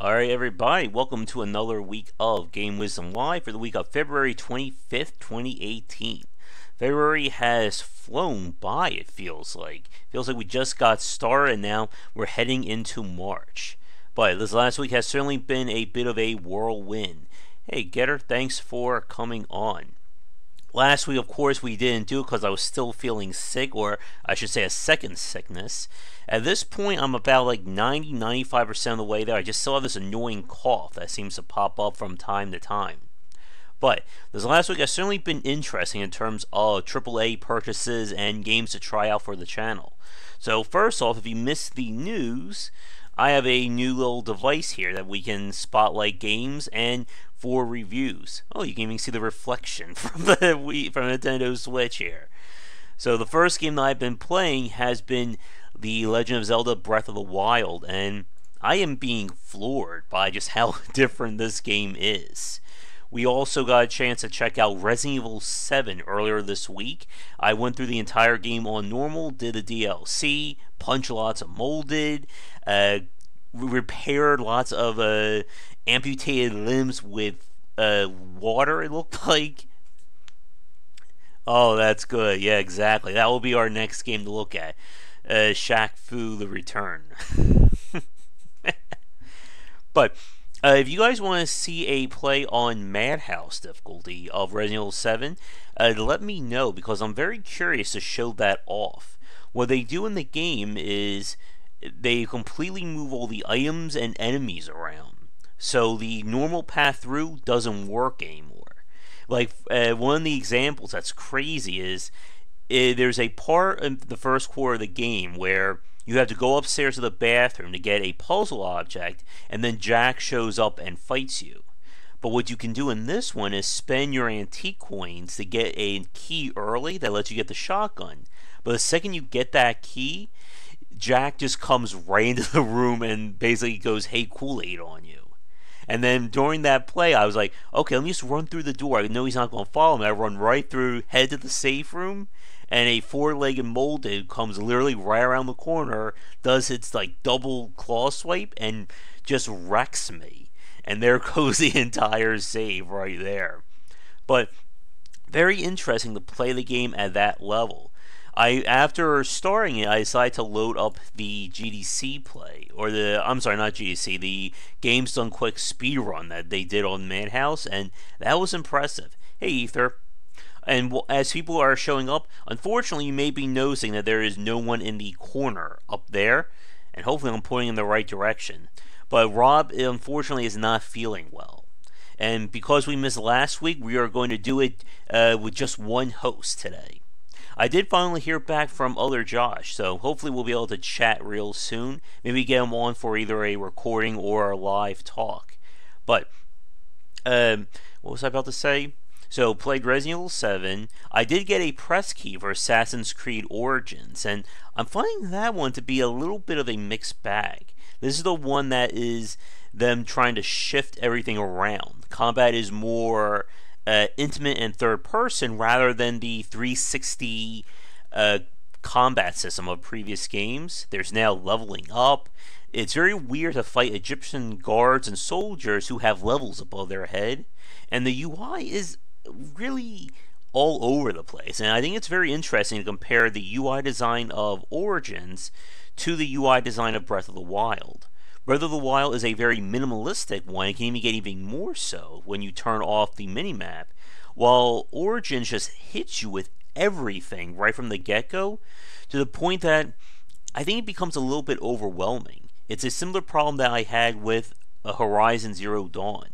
Alright, everybody, welcome to another week of Game Wisdom Live for the week of February 25th, 2018. February has flown by, it feels like. Feels like we just got started and now we're heading into March. But this last week has certainly been a bit of a whirlwind. Hey, Getter, thanks for coming on. Last week, of course, we didn't do it because I was still feeling sick, or I should say a second sickness. At this point, I'm about like 90-95% of the way there. I just still have this annoying cough that seems to pop up from time to time. But this last week has certainly been interesting in terms of AAA purchases and games to try out for the channel. So first off, if you missed the news, I have a new little device here that we can spotlight games and for reviews. Oh, you can even see the reflection from Nintendo Switch here. So the first game that I've been playing has been The Legend of Zelda Breath of the Wild, and I am being floored by just how different this game is. We also got a chance to check out Resident Evil 7 earlier this week. I went through the entire game on normal, did the DLC, punched lots of molded, repaired lots of amputated limbs with water, it looked like. Oh, that's good. Yeah, exactly. That will be our next game to look at. Shaq Fu The Return. But if you guys want to see a play on Madhouse difficulty of Resident Evil 7, let me know because I'm very curious to show that off. What they do in the game is they completely move all the items and enemies around. So the normal path through doesn't work anymore. Like, one of the examples that's crazy is there's a part in the first quarter of the game where you have to go upstairs to the bathroom to get a puzzle object, and then Jack shows up and fights you. But what you can do in this one is spend your antique coins to get a key early that lets you get the shotgun. But the second you get that key, Jack just comes right into the room and basically goes, "Hey, Kool-Aid" on you. And then during that play, I was like, okay, let me just run through the door. I know he's not going to follow me. I run right through, head to the safe room, and a four-legged molded comes literally right around the corner, does its like double claw swipe, and just wrecks me. And there goes the entire save right there. But very interesting to play the game at that level. After starting it, I decided to load up the GDC play, or not GDC, the Games Done Quick speedrun that they did on Madhouse, and that was impressive. Hey, Ether. And as people are showing up, unfortunately, you may be noticing that there is no one in the corner up there, and hopefully I'm pointing in the right direction. But Rob, unfortunately, is not feeling well. And because we missed last week, we are going to do it with just one host today. I did finally hear back from other Josh, so hopefully we'll be able to chat real soon. Maybe get him on for either a recording or a live talk. But, what was I about to say? So, played Resident Evil 7. I did get a press key for Assassin's Creed Origins, and I'm finding that one to be a little bit of a mixed bag. This is the one that is them trying to shift everything around. Combat is more intimate and third person rather than the 360 combat system of previous games. There's now leveling up. It's very weird to fight Egyptian guards and soldiers who have levels above their head, and the UI is really all over the place. And I think it's very interesting to compare the UI design of Origins to the UI design of Breath of the Wild. Breath of the Wild is a very minimalistic one. It can even get even more so when you turn off the minimap, while Origins just hits you with everything right from the get-go, to the point that I think it becomes a little bit overwhelming. It's a similar problem that I had with Horizon Zero Dawn.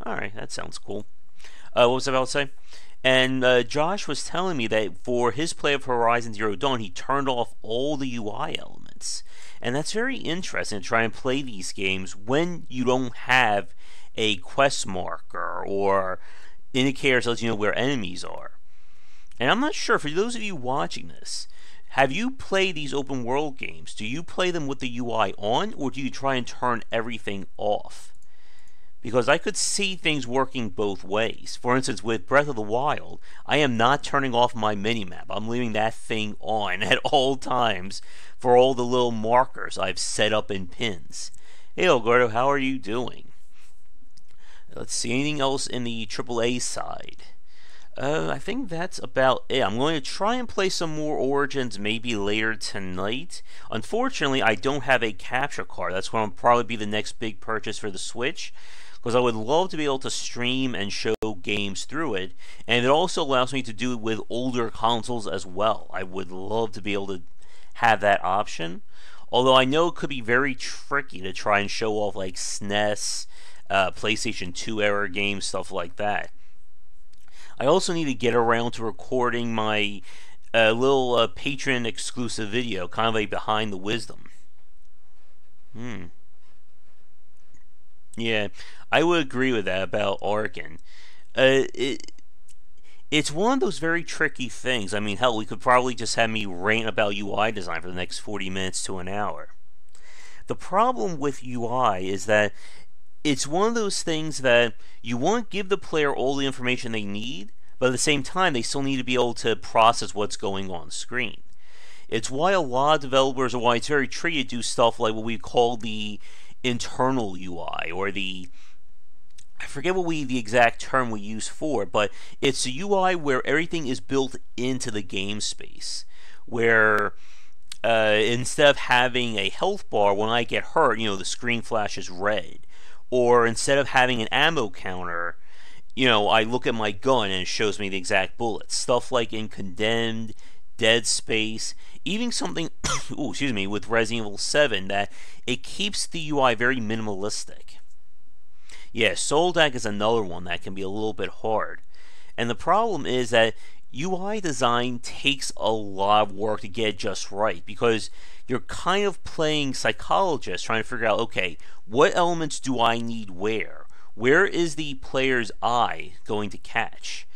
Alright, that sounds cool. What was I about to say? And Josh was telling me that for his play of Horizon Zero Dawn, he turned off all the UI elements. And that's very interesting to try and play these games when you don't have a quest marker or indicators that let you know where enemies are. And I'm not sure, for those of you watching this, have you played these open world games? Do you play them with the UI on, or do you try and turn everything off? Because I could see things working both ways. For instance, with Breath of the Wild, I am not turning off my minimap. I'm leaving that thing on at all times for all the little markers I've set up in pins. Hey, Alberto, how are you doing? Let's see, anything else in the AAA side? I think that's about it. I'm going to try and play some more Origins maybe later tonight. Unfortunately, I don't have a capture card. That's going to probably be the next big purchase for the Switch, because I would love to be able to stream and show games through it, and it also allows me to do it with older consoles as well. I would love to be able to have that option, although I know it could be very tricky to try and show off like SNES, PlayStation 2 era games, stuff like that. I also need to get around to recording my little Patreon exclusive video, kind of a behind the wisdom. Hmm. Yeah, I would agree with that about Arkin. Uh, it, it's one of those very tricky things. I mean, hell, we could probably just have me rant about UI design for the next 40 minutes to an hour. The problem with UI is that it's one of those things that you want to give the player all the information they need, but at the same time, they still need to be able to process what's going on screen. It's why a lot of developers, or why it's very tricky to do stuff like what we call the internal UI, or the, I forget what the exact term we use for it, but it's a UI where everything is built into the game space, where instead of having a health bar when I get hurt, the screen flashes red, or instead of having an ammo counter, I look at my gun and it shows me the exact bullets. Stuff like in Condemned, Dead Space, even something, ooh, excuse me, with Resident Evil 7, that it keeps the UI very minimalistic. Yeah, Soldak is another one that can be a little bit hard. And the problem is that UI design takes a lot of work to get it just right, because you're kind of playing psychologist trying to figure out, okay, what elements do I need where? Where is the player's eye going to catch?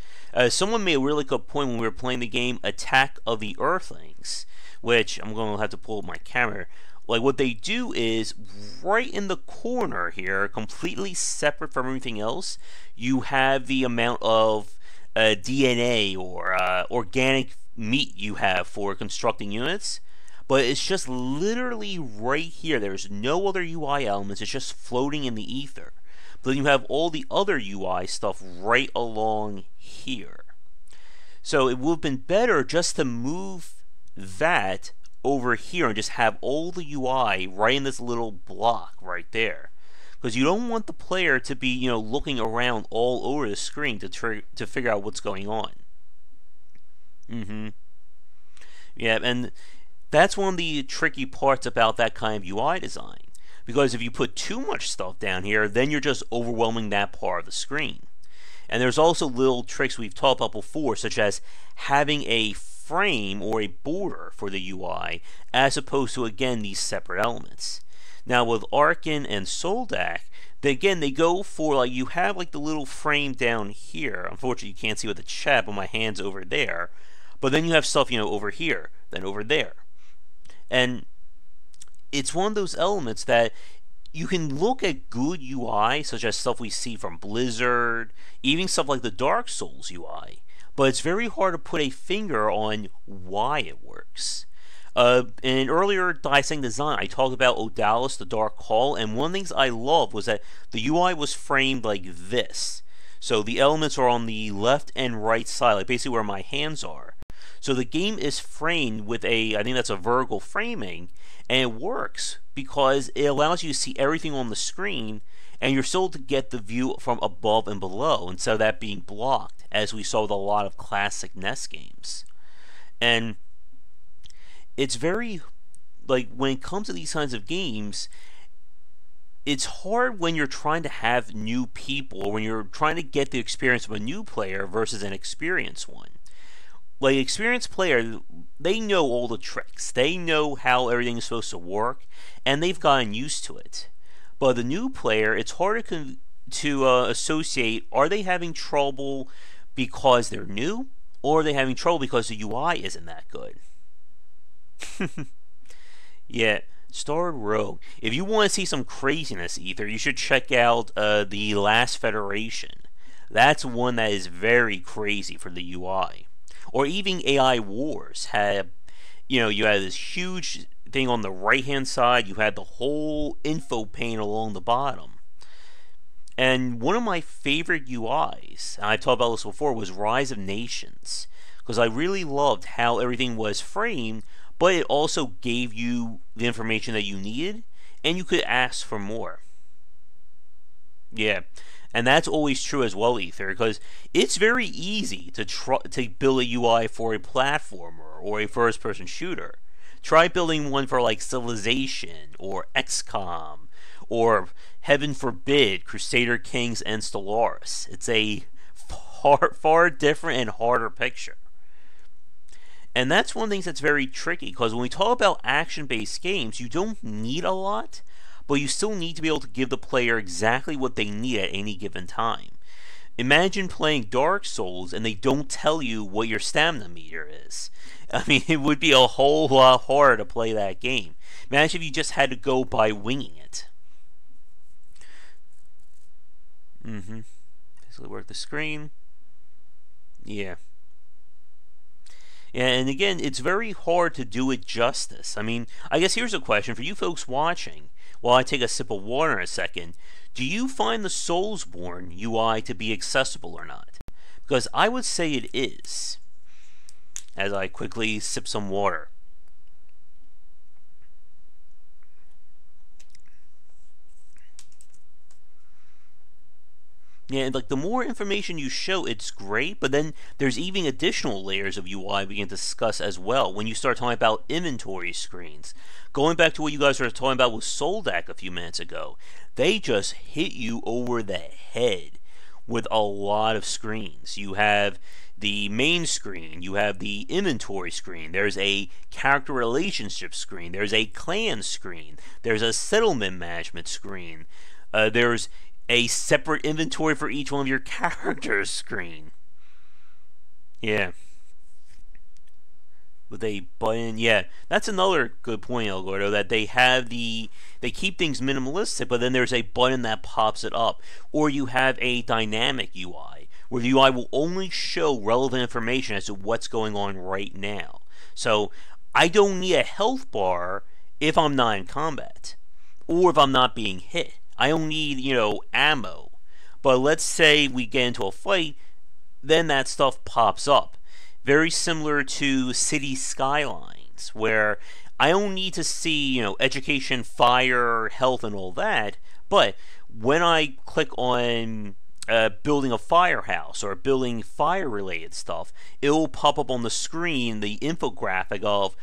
Someone made a really good point when we were playing the game Attack of the Earthlings, which I'm going to have to pull up my camera. Like, what they do is, right in the corner here, completely separate from everything else, you have the amount of DNA or organic meat you have for constructing units. But it's just literally right here. There's no other UI elements. It's just floating in the ether. But then you have all the other UI stuff right along here. So it would have been better just to move that over here and just have all the UI right in this little block right there. Because you don't want the player to be, looking around all over the screen to figure out what's going on. Yeah, and that's one of the tricky parts about that kind of UI design. Because if you put too much stuff down here, then you're just overwhelming that part of the screen. And there's also little tricks we've talked about before, such as having a frame or a border for the UI, as opposed to, again, these separate elements. Now, with Arkin and Soldak, they go for, like, you have, like, the little frame down here. Unfortunately, you can't see with the chat, but my hand's over there. But then you have stuff, over here, then over there. And it's one of those elements that you can look at good UI, such as stuff we see from Blizzard, even stuff like the Dark Souls UI, but it's very hard to put a finger on why it works. In earlier Dissecting Design, I talked about Odalis, the Dark Hall, and one of the things I loved was that the UI was framed like this. So the elements are on the left and right side, like basically where my hands are. So the game is framed with I think that's a vertical framing, and it works because it allows you to see everything on the screen, and you're still to get the view from above and below instead of that being blocked, as we saw with a lot of classic NES games. And it's very, like, when it comes to these kinds of games, it's hard when you're trying to have new people, or when you're trying to get the experience of a new player versus an experienced one. Like, experienced player, they know all the tricks. They know how everything is supposed to work, and they've gotten used to it. But the new player, it's hard to associate, are they having trouble because they're new, or are they having trouble because the UI isn't that good? Yeah, Starred Rogue. If you want to see some craziness, Ether, you should check out The Last Federation. That's one that is very crazy for the UI. Or even AI Wars had, you had this huge thing on the right hand side, you had the whole info pane along the bottom. And one of my favorite UIs, and I've talked about this before, was Rise of Nations, because I really loved how everything was framed, but it also gave you the information that you needed, and you could ask for more. Yeah, and that's always true as well, Ether, because it's very easy to build a UI for a platformer or a first-person shooter. Try building one for like Civilization or XCOM or, heaven forbid, Crusader Kings and Stellaris. It's a far different and harder picture. And that's one of the things that's very tricky, because when we talk about action-based games, you don't need a lot, but you still need to be able to give the player exactly what they need at any given time. Imagine playing Dark Souls and they don't tell you what your stamina meter is. I mean, it would be a whole lot harder to play that game. Imagine if you just had to go by winging it. Basically work the screen. Yeah. And again, it's very hard to do it justice. I mean, I guess here's a question for you folks watching. While I take a sip of water in a second, do you find the Soulsborne UI to be accessible or not? Because I would say it is. As I quickly sip some water. Yeah, like the more information you show, it's great, but then there's even additional layers of UI we can discuss as well when you start talking about inventory screens. Going back to what you guys were talking about with Soldak a few minutes ago, they just hit you over the head with a lot of screens. You have the main screen, you have the inventory screen, there's a character relationship screen, there's a clan screen, there's a settlement management screen, there's a separate inventory for each one of your characters screen. Yeah. With a button, yeah, that's another good point, El Gordo, that they keep things minimalistic, but then there's a button that pops it up. Or you have a dynamic UI, where the UI will only show relevant information as to what's going on right now. So, I don't need a health bar if I'm not in combat, or if I'm not being hit. I don't need, ammo. But let's say we get into a fight, then that stuff pops up. Very similar to City Skylines, where I don't need to see, education, fire, health, and all that, but when I click on building a firehouse or building fire-related stuff, it will pop up on the screen the infographic of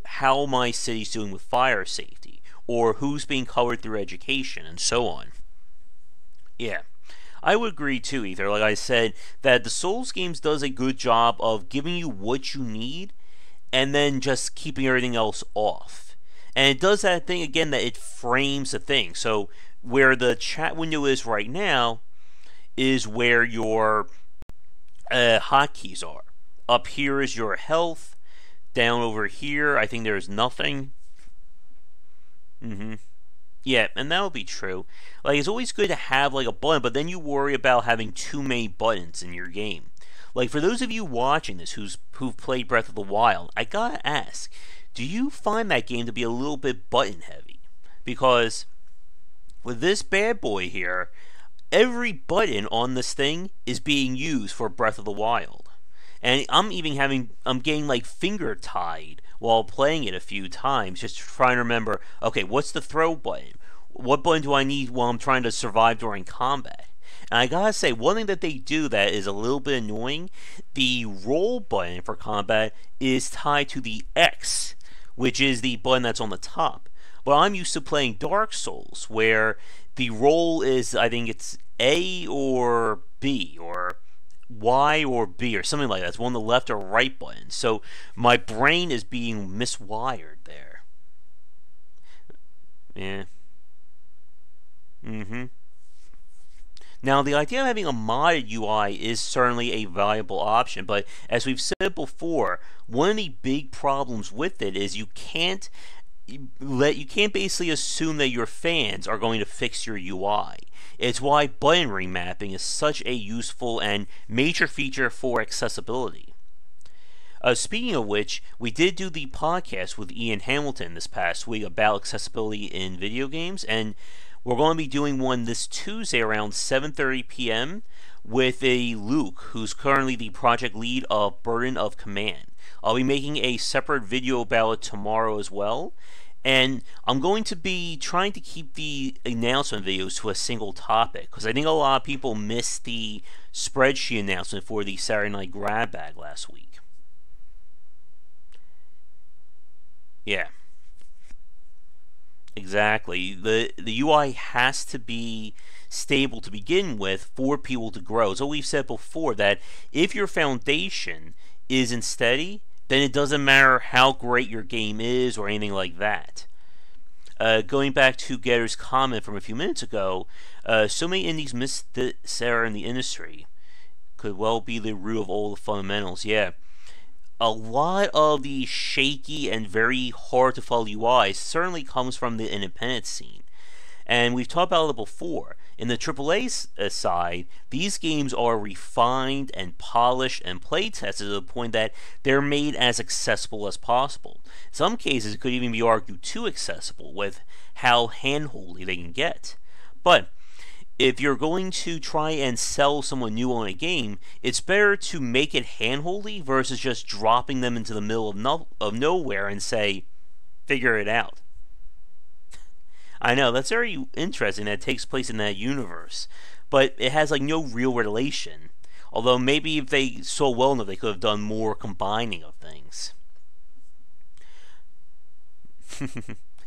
how my city's doing with fire safety, or who's being covered through education, and so on. Yeah. I would agree too, Ether. Like I said, that the Souls games does a good job of giving you what you need, and then just keeping everything else off. And it does that thing, again, that it frames the thing. So, where the chat window is right now, is where your hotkeys are. Up here is your health. Down over here, I think there's nothing. Yeah, and that'll be true. Like, it's always good to have, like, a button, but then you worry about having too many buttons in your game. Like, for those of you watching this who've played Breath of the Wild, I gotta ask, do you find that game to be a little bit button-heavy? Because with this bad boy here, every button on this thing is being used for Breath of the Wild. And I'm getting, like, finger-tied while playing it a few times, just trying to remember, okay, what's the throw button? What button do I need while I'm trying to survive during combat? And I gotta say, one thing that they do that is a little bit annoying, the roll button for combat is tied to the X, which is the button that's on the top. But I'm used to playing Dark Souls, where the roll is, I think it's A or B, or Y or B, or something like that. It's one of the left or right buttons. So my brain is being miswired there. Yeah. Now, the idea of having a modded UI is certainly a valuable option, but as we've said before, one of the big problems with it is you can't basically assume that your fans are going to fix your UI. It's why button remapping is such a useful and major feature for accessibility. Speaking of which, we did do the podcast with Ian Hamilton this past week about accessibility in video games, and we're going to be doing one this Tuesday around 7:30 p.m. with a Luke, who's currently the project lead of Burden of Command. I'll be making a separate video about it tomorrow as well, and I'm going to be trying to keep the announcement videos to a single topic, because I think a lot of people missed the spreadsheet announcement for the Saturday Night Grab Bag last week. Yeah, exactly. The UI has to be stable to begin with for people to grow. So we've said before that if your foundation isn't steady, then it doesn't matter how great your game is or anything like that. Going back to Getter's comment from a few minutes ago, so many indies miss this era in the industry. Could well be the root of all the fundamentals. Yeah. A lot of the shaky and very hard to follow UIs certainly comes from the independent scene. And we've talked about it before. In the AAA side, these games are refined and polished and play tested to the point that they're made as accessible as possible. In some cases, it could even be argued too accessible with how handholdy they can get. But if you're going to try and sell someone new on a game, it's better to make it handholdy versus just dropping them into the middle of nowhere and say, figure it out. I know, that's very interesting that it takes place in that universe, but it has like no real relation. Although maybe if they saw well enough, they could have done more combining of things.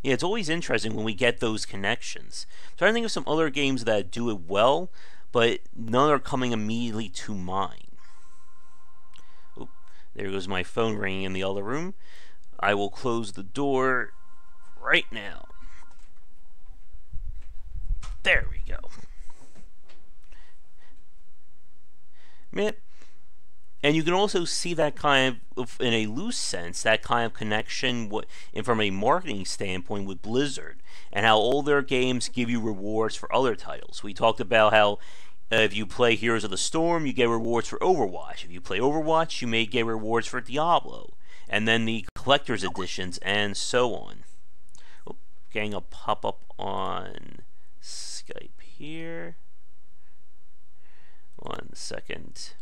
Yeah, it's always interesting when we get those connections. I'm trying to think of some other games that do it well, but none are coming immediately to mind. Oop, there goes my phone ringing in the other room. I will close the door right now. There we go. Man, and you can also see that kind of, in a loose sense, that kind of connection from a marketing standpoint with Blizzard, and how all their games give you rewards for other titles. We talked about how if you play Heroes of the Storm, you get rewards for Overwatch. If you play Overwatch, you may get rewards for Diablo, and then the collector's editions, and so on. Oh, getting a pop-up on Skype here. 1 second.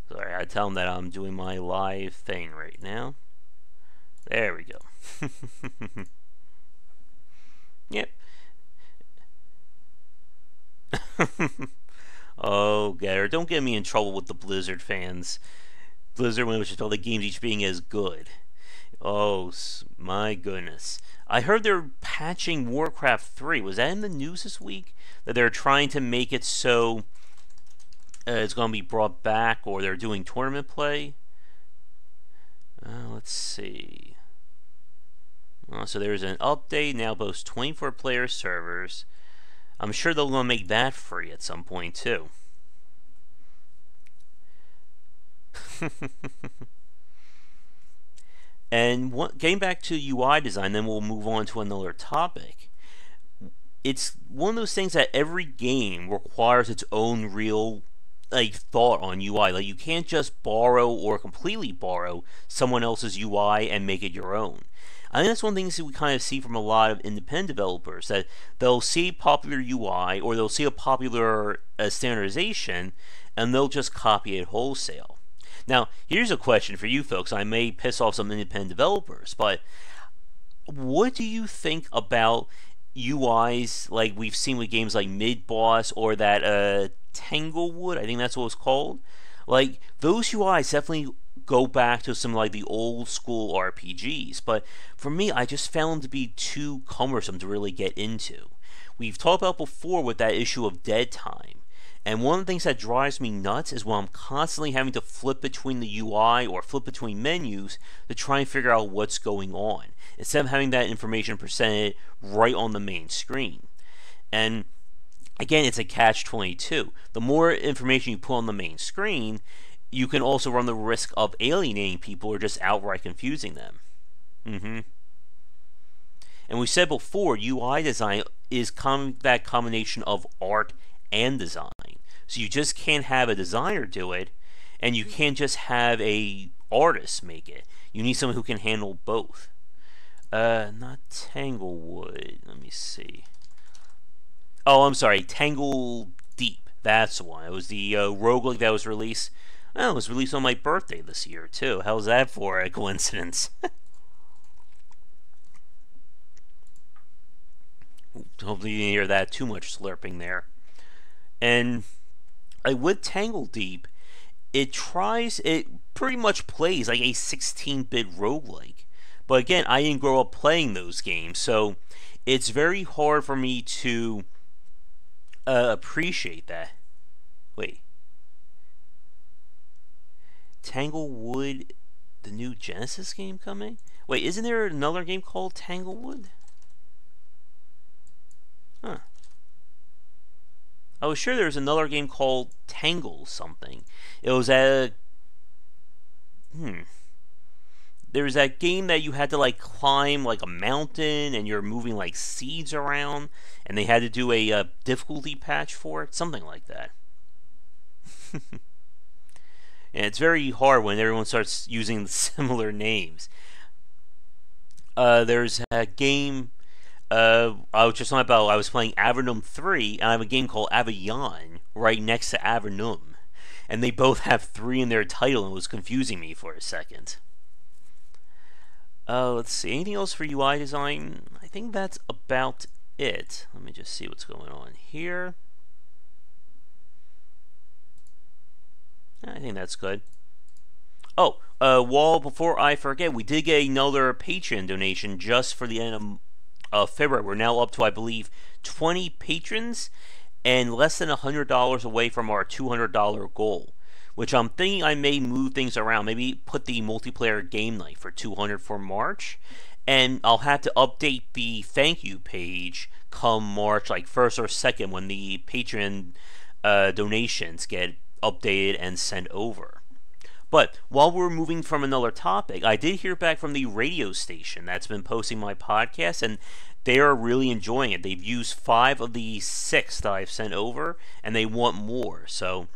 Sorry, I tell them that I'm doing my live thing right now. There we go. Yep. Oh, Getter, don't get me in trouble with the Blizzard fans. Blizzard, when it was just all the games each being as good. Oh, my goodness. I heard they're patching Warcraft 3. Was that in the news this week? That they're trying to make it so it's going to be brought back, or they're doing tournament play. Let's see. So there's an update, now boasts 24 player servers. I'm sure they're going to make that free at some point too. And getting back to UI design, then we'll move on to another topic. It's one of those things that every game requires its own real thought on UI. Like, you can't just borrow or completely borrow someone else's UI and make it your own. I think that's one thing that we kind of see from a lot of independent developers, that they'll see popular UI or they'll see a popular standardization and they'll just copy it wholesale. Now, here's a question for you folks. I may piss off some independent developers, but what do you think about UIs like we've seen with games like Mid Boss or that Tanglewood? I think that's what it's called. Like, those UIs definitely go back to some like the old school RPGs, but for me, I just found them to be too cumbersome to really get into. We've talked about before with that issue of dead time. And one of the things that drives me nuts is when I'm constantly having to flip between the UI or flip between menus to try and figure out what's going on, instead of having that information presented right on the main screen. And again, it's a catch-22. The more information you put on the main screen, you can also run the risk of alienating people or just outright confusing them. And we said before, UI design is that combination of art and design. So you just can't have a designer do it, and you can't just have a artist make it. You need someone who can handle both. Not Tanglewood. Let me see. Oh, I'm sorry, Tangle Deep. That's the one. It was the roguelike that was released. Oh, it was released on my birthday this year too. How's that for a coincidence? Hopefully you didn't hear that too much slurping there. And with Tangle Deep, it pretty much plays like a 16-bit roguelike. But again, I didn't grow up playing those games, so it's very hard for me to appreciate that. Wait. Tanglewood, the new Genesis game coming? Wait, isn't there another game called Tanglewood? Huh. I was sure there was another game called Tangle something. It was there was that game that you had to like climb like a mountain and you're moving like seeds around, and they had to do a difficulty patch for it, something like that. And it's very hard when everyone starts using similar names. There's a game I was just talking about. I was playing Avernum 3, and I have a game called Avion right next to Avernum, and they both have 3 in their title, and it was confusing me for a second. Let's see. Anything else for UI design? I think that's about it. Let me just see what's going on here. I think that's good. Oh, before I forget, we did get another Patreon donation just for the end of February. We're now up to, I believe, 20 patrons and less than $100 away from our $200 goal, which I'm thinking I may move things around. Maybe put the multiplayer game night for $200 for March, and I'll have to update the thank you page come March, like 1st or 2nd, when the Patreon donations get updated and sent over. But while we're moving from another topic, I did hear back from the radio station that's been posting my podcast, and they are really enjoying it. They've used 5 of the 6 that I've sent over, and they want more, so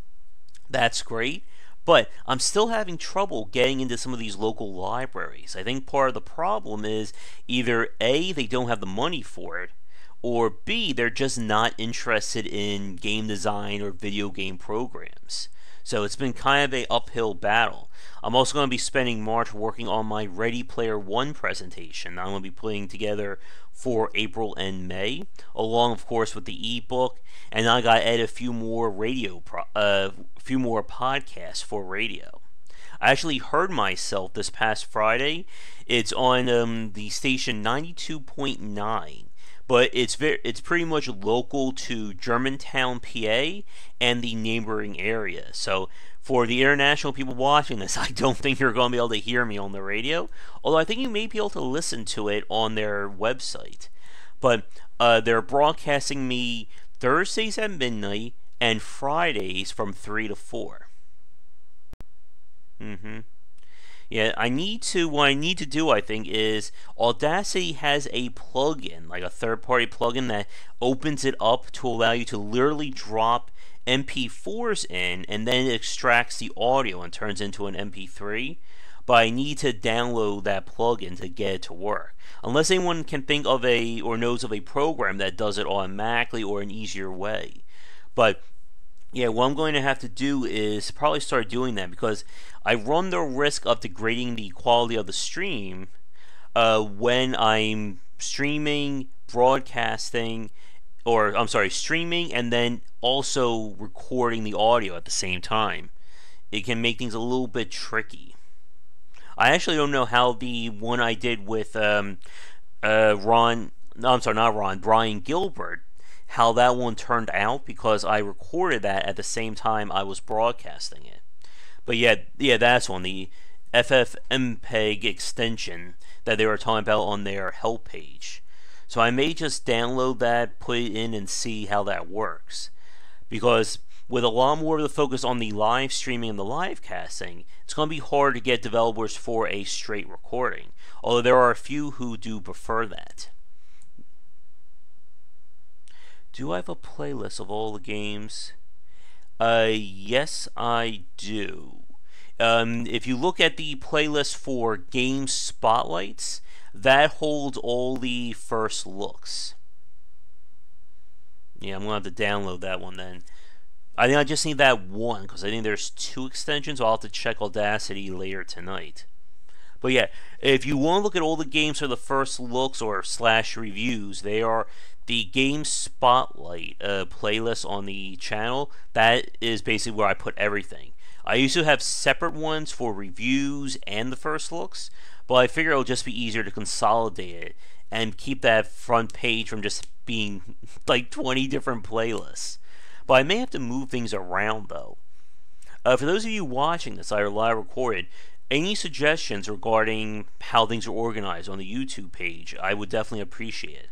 that's great. But I'm still having trouble getting into some of these local libraries. I think part of the problem is either A, they don't have the money for it, or B, they're just not interested in game design or video game programs. So it's been kind of an uphill battle. I'm also going to be spending March working on my Ready Player One presentation I'm going to be putting together for April and May, along, of course, with the ebook. And I got to add a few more podcasts for radio. I actually heard myself this past Friday. It's on the station 92.9. But it's pretty much local to Germantown, PA, and the neighboring area. So for the international people watching this, I don't think you're going to be able to hear me on the radio. Although I think you may be able to listen to it on their website. But they're broadcasting me Thursdays at midnight and Fridays from 3 to 4. Yeah, what I need to do, I think, is Audacity has a plugin, like a third-party plugin that opens it up to allow you to literally drop MP4s in, and then it extracts the audio and turns into an MP3. But I need to download that plugin to get it to work. Unless anyone can think of or knows of a program that does it automatically or an easier way. But yeah, what I'm going to have to do is probably start doing that, because I run the risk of degrading the quality of the stream when I'm streaming, broadcasting, or I'm sorry, streaming and then also recording the audio at the same time. It can make things a little bit tricky. I actually don't know how the one I did with Brian Gilbert, how that one turned out, because I recorded that at the same time I was broadcasting it. But yeah, that's one, the FFmpeg extension that they were talking about on their help page. So I may just download that, put it in, and see how that works. Because with a lot more of the focus on the live streaming and the live casting, it's going to be hard to get developers for a straight recording. Although there are a few who do prefer that. Do I have a playlist of all the games? Yes, I do. If you look at the playlist for game spotlights, that holds all the first looks. Yeah, I'm going to have to download that one then. I think I just need that one because I think there's 2 extensions. I'll have to check Audacity later tonight. But yeah, if you want to look at all the games for the first looks or slash reviews, they are the Game Spotlight playlist on the channel. That is basically where I put everything. I used to have separate ones for reviews and the first looks, but I figure it'll just be easier to consolidate it and keep that front page from just being like 20 different playlists. But I may have to move things around though. For those of you watching this, I live recorded. Any suggestions regarding how things are organized on the YouTube page, I would definitely appreciate it.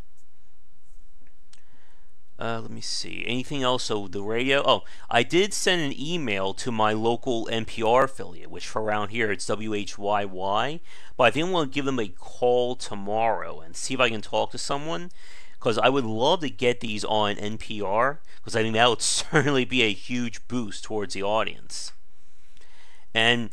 Let me see. Anything else? So the radio. Oh, I did send an email to my local NPR affiliate, which for around here it's WHYY. But I think I'm going to give them a call tomorrow and see if I can talk to someone, because I would love to get these on NPR, because I think that would certainly be a huge boost towards the audience. And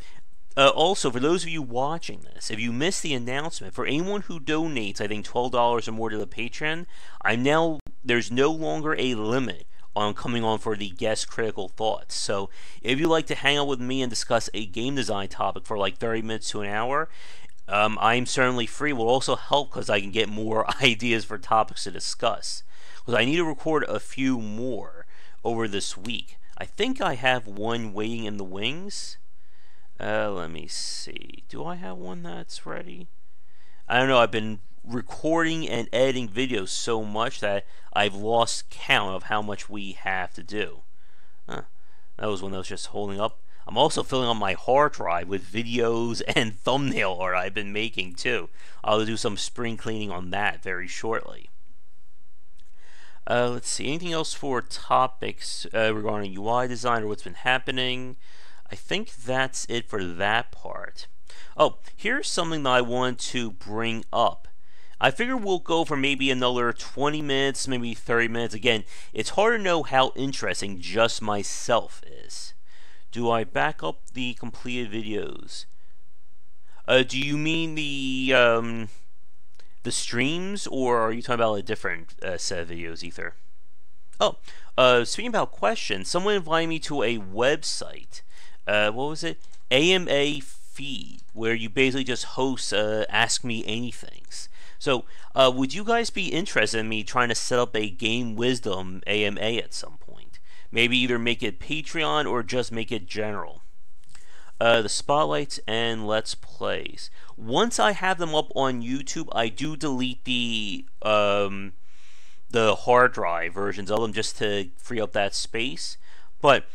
also, for those of you watching this, if you missed the announcement, for anyone who donates, I think $12 or more to the Patreon, there's no longer a limit on coming on for the guest critical thoughts. So if you'd like to hang out with me and discuss a game design topic for like 30 minutes to an hour, I'm certainly free. Will also help because I can get more ideas for topics to discuss. Because I need to record a few more over this week. I think I have one waiting in the wings. Let me see. Do I have one that's ready? I don't know. I've been recording and editing videos so much that I've lost count of how much we have to do. That was one that was just holding up. I'm also filling up my hard drive with videos and thumbnail art I've been making too. I'll do some spring cleaning on that very shortly. Let's see. Anything else for topics regarding UI design or what's been happening? I think that's it for that part. Oh, here's something that I want to bring up. I figure we'll go for maybe another 20 minutes, maybe 30 minutes. Again, it's hard to know how interesting just myself is. Do I back up the completed videos? Do you mean the streams, or are you talking about a different set of videos, Ether? Oh, speaking about questions, someone invited me to a website. What was it? AMA feed, where you basically just host Ask Me Anythings. So, would you guys be interested in me trying to set up a Game Wisdom AMA at some point? Maybe either make it Patreon or just make it general. The spotlights and Let's Plays. Once I have them up on YouTube, I do delete the hard drive versions of them just to free up that space. But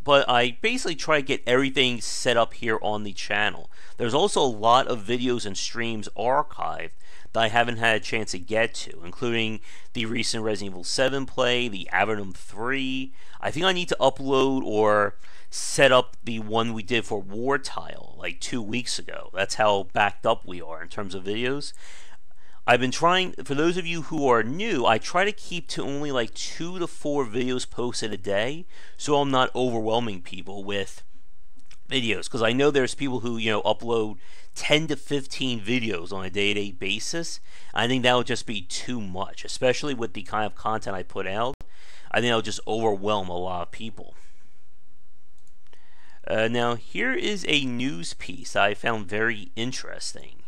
I basically try to get everything set up here on the channel. There's also a lot of videos and streams archived that I haven't had a chance to get to, including the recent Resident Evil 7 play, the Avernum 3. I think I need to upload or set up the one we did for War Tile like 2 weeks ago. That's how backed up we are in terms of videos. I've been trying, for those of you who are new, I try to keep to only like 2 to 4 videos posted a day, so I'm not overwhelming people with videos, because I know there's people who, upload 10 to 15 videos on a day-to-day basis. I think that would just be too much, especially with the kind of content I put out. I think that would just overwhelm a lot of people. Now, here is a news piece I found very interesting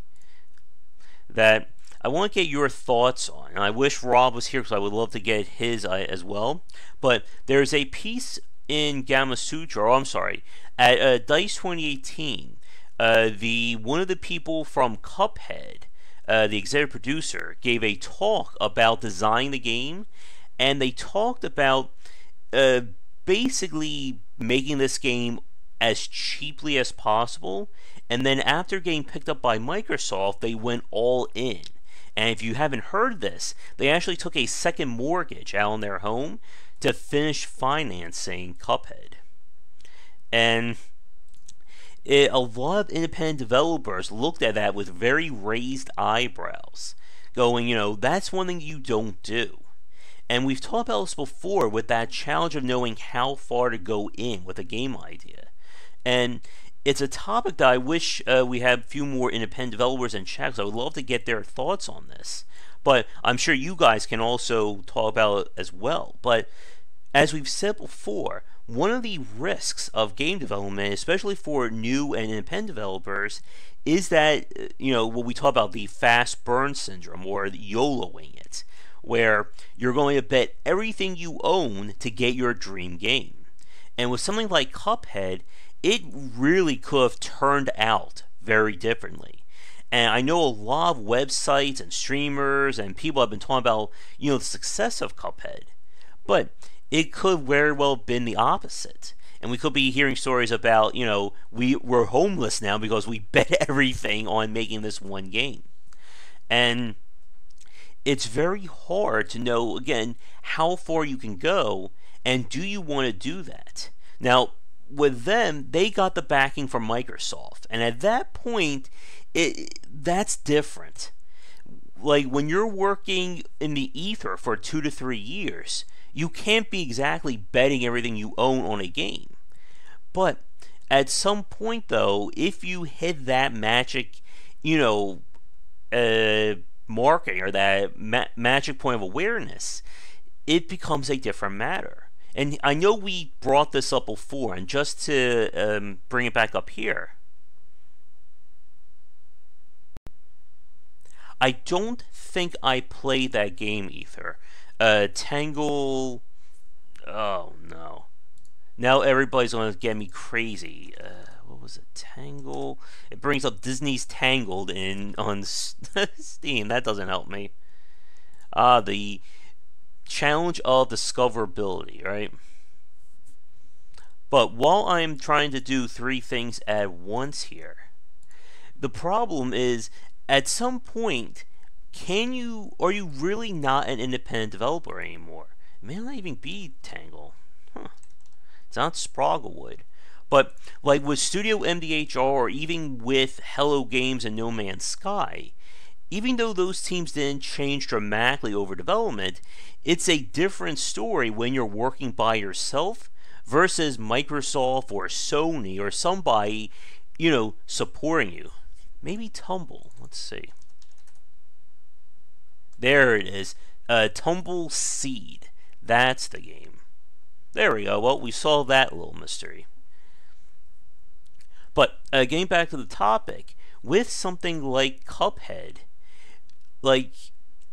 that I want to get your thoughts on, and I wish Rob was here because I would love to get his as well. But there's a piece in Gamasutra, at DICE 2018. One of the people from Cuphead, the executive producer, gave a talk about designing the game, and they talked about basically making this game as cheaply as possible. And then after getting picked up by Microsoft, they went all in. And if you haven't heard this, they actually took a second mortgage out on their home to finish financing Cuphead. And a lot of independent developers looked at that with very raised eyebrows, going, that's one thing you don't do. And we've talked about this before with that challenge of knowing how far to go in with a game idea. And it's a topic that I wish we had a few more independent developers in chat, because I would love to get their thoughts on this. But I'm sure you guys can also talk about it as well. But as we've said before, one of the risks of game development, especially for new and independent developers, is that, what we talk about, the fast burn syndrome, or YOLOing it, where you're going to bet everything you own to get your dream game. And with something like Cuphead, it really could have turned out very differently. And I know a lot of websites and streamers and people have been talking about, the success of Cuphead. But it could very well have been the opposite. And we could be hearing stories about, we're homeless now because we bet everything on making this one game. And it's very hard to know, again, how far you can go, and do you want to do that? Now, with them, they got the backing from Microsoft, and at that point, that's different. Like, when you're working in the ether for 2 to 3 years, you can't be exactly betting everything you own on a game. But at some point, though, if you hit that magic, marketing, or that magic point of awareness, it becomes a different matter. And I know we brought this up before, and just to bring it back up here, I don't think I played that game either. Tangle. Oh no! Now everybody's going to get me crazy. What was it? Tangle. It brings up Disney's Tangled on Steam. That doesn't help me. The challenge of discoverability, right? But while I'm trying to do 3 things at once here, the problem is, at some point, are you really not an independent developer anymore? It may not even be Tangle. It's not Sprogglewood. But like with Studio MDHR, or even with Hello Games and No Man's Sky, even though those teams didn't change dramatically over development, it's a different story when you're working by yourself versus Microsoft or Sony or somebody, supporting you. Maybe Tumble. Let's see. There it is. Tumble Seed. That's the game. There we go. Well, we solved that little mystery. But getting back to the topic, with something like Cuphead, like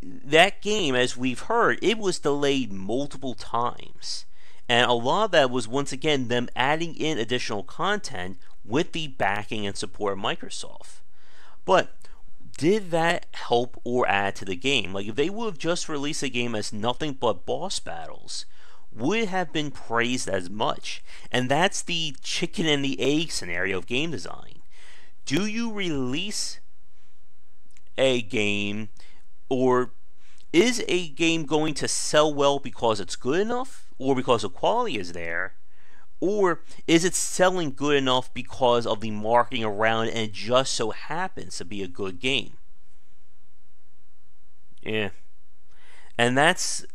that game, as we've heard, it was delayed multiple times. And a lot of that was, once again, them adding in additional content with the backing and support of Microsoft. But did that help or add to the game? Like, if they would have just released a game as nothing but boss battles, would it have been praised as much? And that's the chicken and the egg scenario of game design. Do you release a game, or is a game going to sell well because it's good enough, or because the quality is there, or is it selling good enough because of the marketing around it and it just so happens to be a good game? Yeah. And that's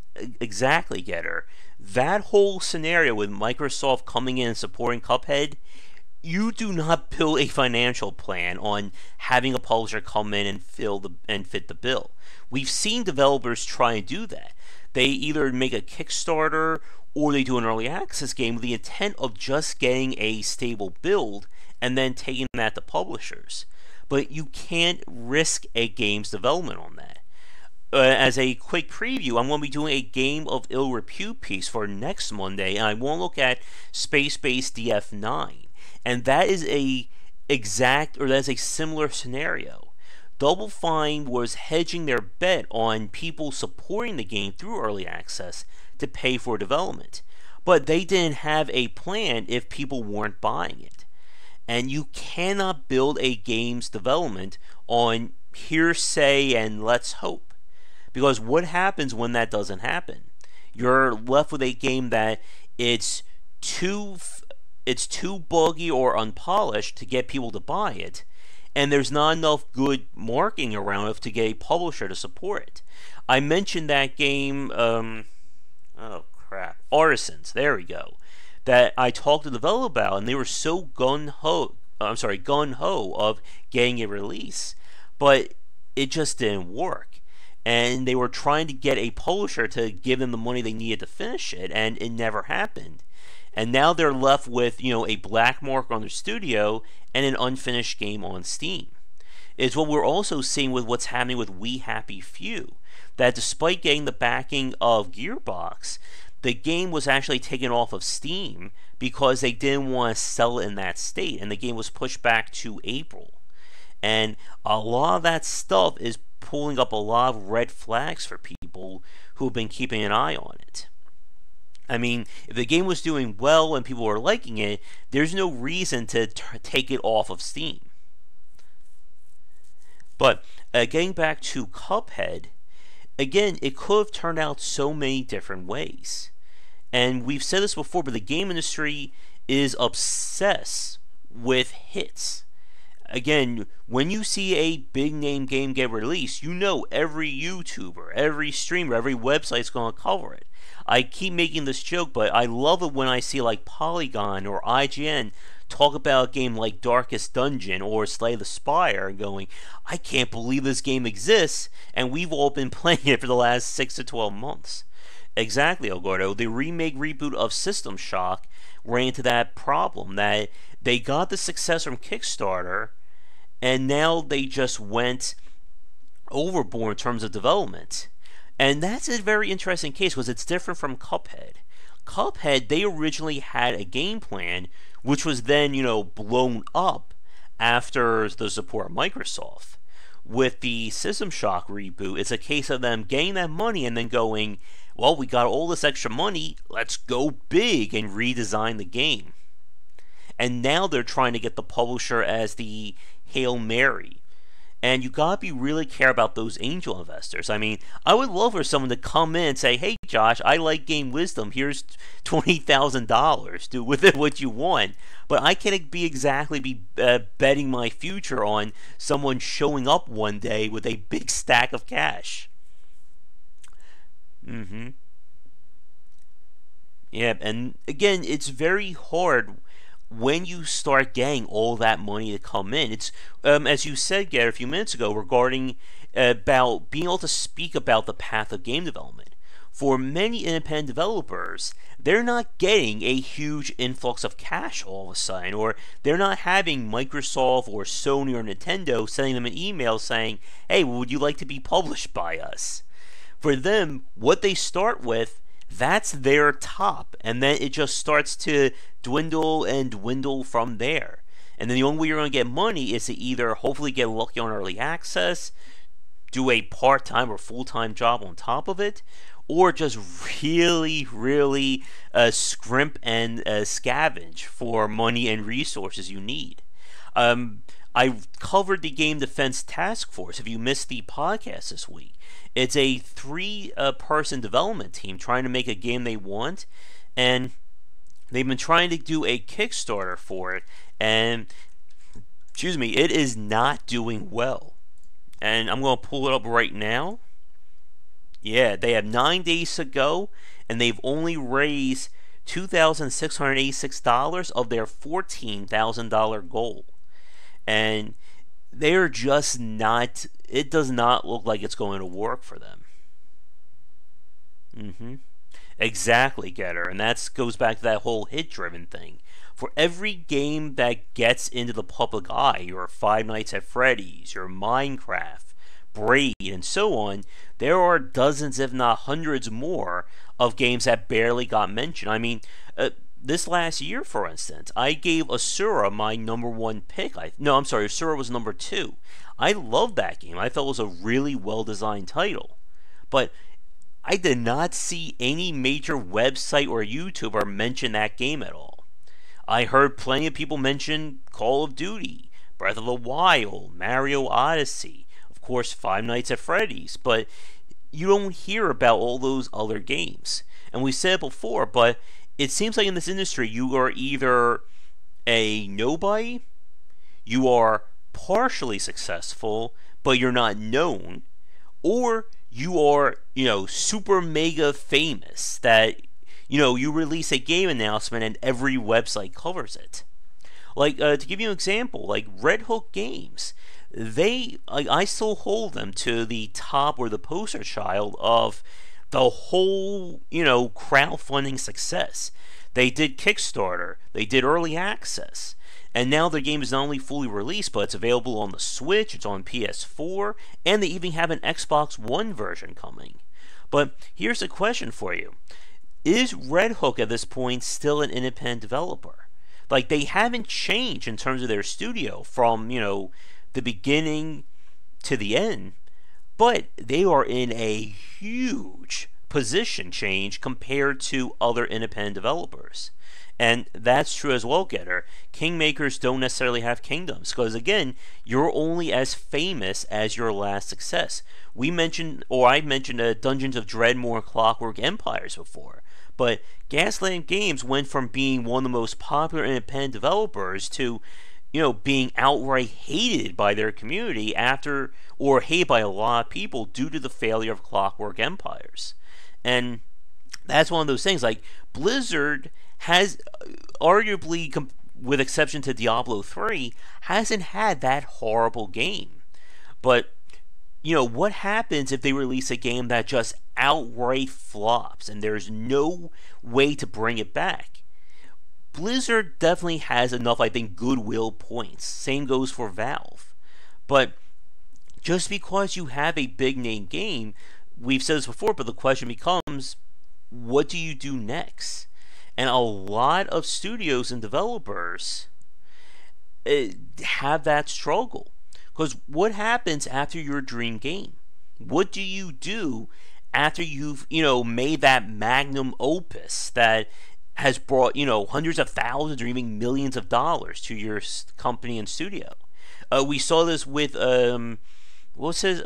exactly, Getter. That whole scenario with Microsoft coming in and supporting Cuphead, you do not build a financial plan on having a publisher come in and fit the bill. We've seen developers try and do that. They either make a Kickstarter or they do an early access game with the intent of just getting a stable build and then taking that to publishers. But you can't risk a game's development on that. As a quick preview, I'm going to be doing a Game of Ill Repute piece for next Monday, and I want to look at Space-Based DF9. And that is that's a similar scenario. Double Fine was hedging their bet on people supporting the game through early access to pay for development. But they didn't have a plan if people weren't buying it. And you cannot build a game's development on hearsay and let's hope. Because what happens when that doesn't happen? You're left with a game that it's too buggy or unpolished to get people to buy it, and there's not enough good marketing around it to get a publisher to support it. I mentioned that game, oh crap, Artisans, there we go, that I talked to the developer about, and they were so gun ho of getting a release, but it just didn't work. And they were trying to get a publisher to give them the money they needed to finish it, and it never happened. And now they're left with, a black mark on their studio and an unfinished game on Steam. It's what we're also seeing with what's happening with We Happy Few, that despite getting the backing of Gearbox, the game was actually taken off of Steam because they didn't want to sell it in that state, and the game was pushed back to April. And a lot of that stuff is pulling up a lot of red flags for people who have been keeping an eye on it. I mean, if the game was doing well and people were liking it, there's no reason to take it off of Steam. But getting back to Cuphead, again, it could have turned out so many different ways. And we've said this before, but the game industry is obsessed with hits. Again, when you see a big name game get released, you know every YouTuber, every streamer, every website's going to cover it. I keep making this joke, but I love it when I see like Polygon or IGN talk about a game like Darkest Dungeon or Slay the Spire and going, I can't believe this game exists, and we've all been playing it for the last 6 to 12 months. Exactly, Elgardo. The remake reboot of System Shock ran into that problem, that they got the success from Kickstarter, and now they just went overboard in terms of development. And that's a very interesting case because it's different from Cuphead. Cuphead, they originally had a game plan which was then, blown up after the support of Microsoft. With the System Shock reboot, it's a case of them getting that money and then going, well, we got all this extra money, let's go big and redesign the game. And now they're trying to get the publisher as the Hail Mary. And you gotta be really care about those angel investors. I mean, I would love for someone to come in and say, hey Josh, I like Game Wisdom, here's $20,000, do with it what you want. But I can't be betting my future on someone showing up one day with a big stack of cash. Yeah, and again, it's very hard when you start getting all that money to come in. It's as you said, Garrett, a few minutes ago, regarding about being able to speak about the path of game development. For many independent developers, they're not getting a huge influx of cash all of a sudden, or they're not having Microsoft or Sony or Nintendo sending them an email saying, hey, would you like to be published by us? For them, what they start with, that's their top, and then it just starts to dwindle and dwindle from there. And then the only way you're going to get money is to either hopefully get lucky on early access, do a part-time or full-time job on top of it, or just really scrimp and scavenge for money and resources you need. I covered the Game Defense Task Force. If you missed the podcast this week, it's a 3-person development team trying to make a game they want, and they've been trying to do a Kickstarter for it, and it is not doing well. And I'm going to pull it up right now. Yeah, they have 9 days to go, and they've only raised $2,686 of their $14,000 goal. And they're just not, it does not look like it's going to work for them. Exactly, Getter. And that goes back to that whole hit-driven thing. For every game that gets into the public eye, your Five Nights at Freddy's, your Minecraft, Braid, and so on, there are dozens, if not hundreds more, of games that barely got mentioned. I mean, this last year, for instance, I gave Asura my #1 pick. Asura was #2. I loved that game. I felt it was a really well-designed title. But I did not see any major website or YouTuber mention that game at all. I heard plenty of people mention Call of Duty, Breath of the Wild, Mario Odyssey, of course Five Nights at Freddy's, but you don't hear about all those other games. And we said it before, but it seems like in this industry you are either a nobody, you are partially successful, but you're not known, or you are, super mega famous that, you release a game announcement and every website covers it. Like, to give you an example, like Red Hook Games, I still hold them to the top or the poster child of the whole, crowdfunding success. They did Kickstarter, they did early access, and now their game is not only fully released, but it's available on the Switch, it's on PS4, and they even have an Xbox One version coming. But here's a question for you. Is Red Hook at this point still an independent developer? Like, they haven't changed in terms of their studio from, the beginning to the end, but they are in a huge position change compared to other independent developers. And that's true as well, Getter. Kingmakers don't necessarily have kingdoms, because again, you're only as famous as your last success. I mentioned Dungeons of Dreadmore and Clockwork Empires before, but Gaslamp Games went from being one of the most popular independent developers to, being outright hated by their community or hated by a lot of people due to the failure of Clockwork Empires. And that's one of those things. Like, Blizzard has arguably, with exception to Diablo 3, hasn't had that horrible game. But, what happens if they release a game that just outright flops and there's no way to bring it back? Blizzard definitely has enough, I think, goodwill points. Same goes for Valve. But just because you have a big name game, we've said this before, but the question becomes, what do you do next? And a lot of studios and developers have that struggle. Because what happens after your dream game? What do you do after you've, made that magnum opus that has brought, hundreds of thousands or even millions of dollars to your company and studio? We saw this with, what's his,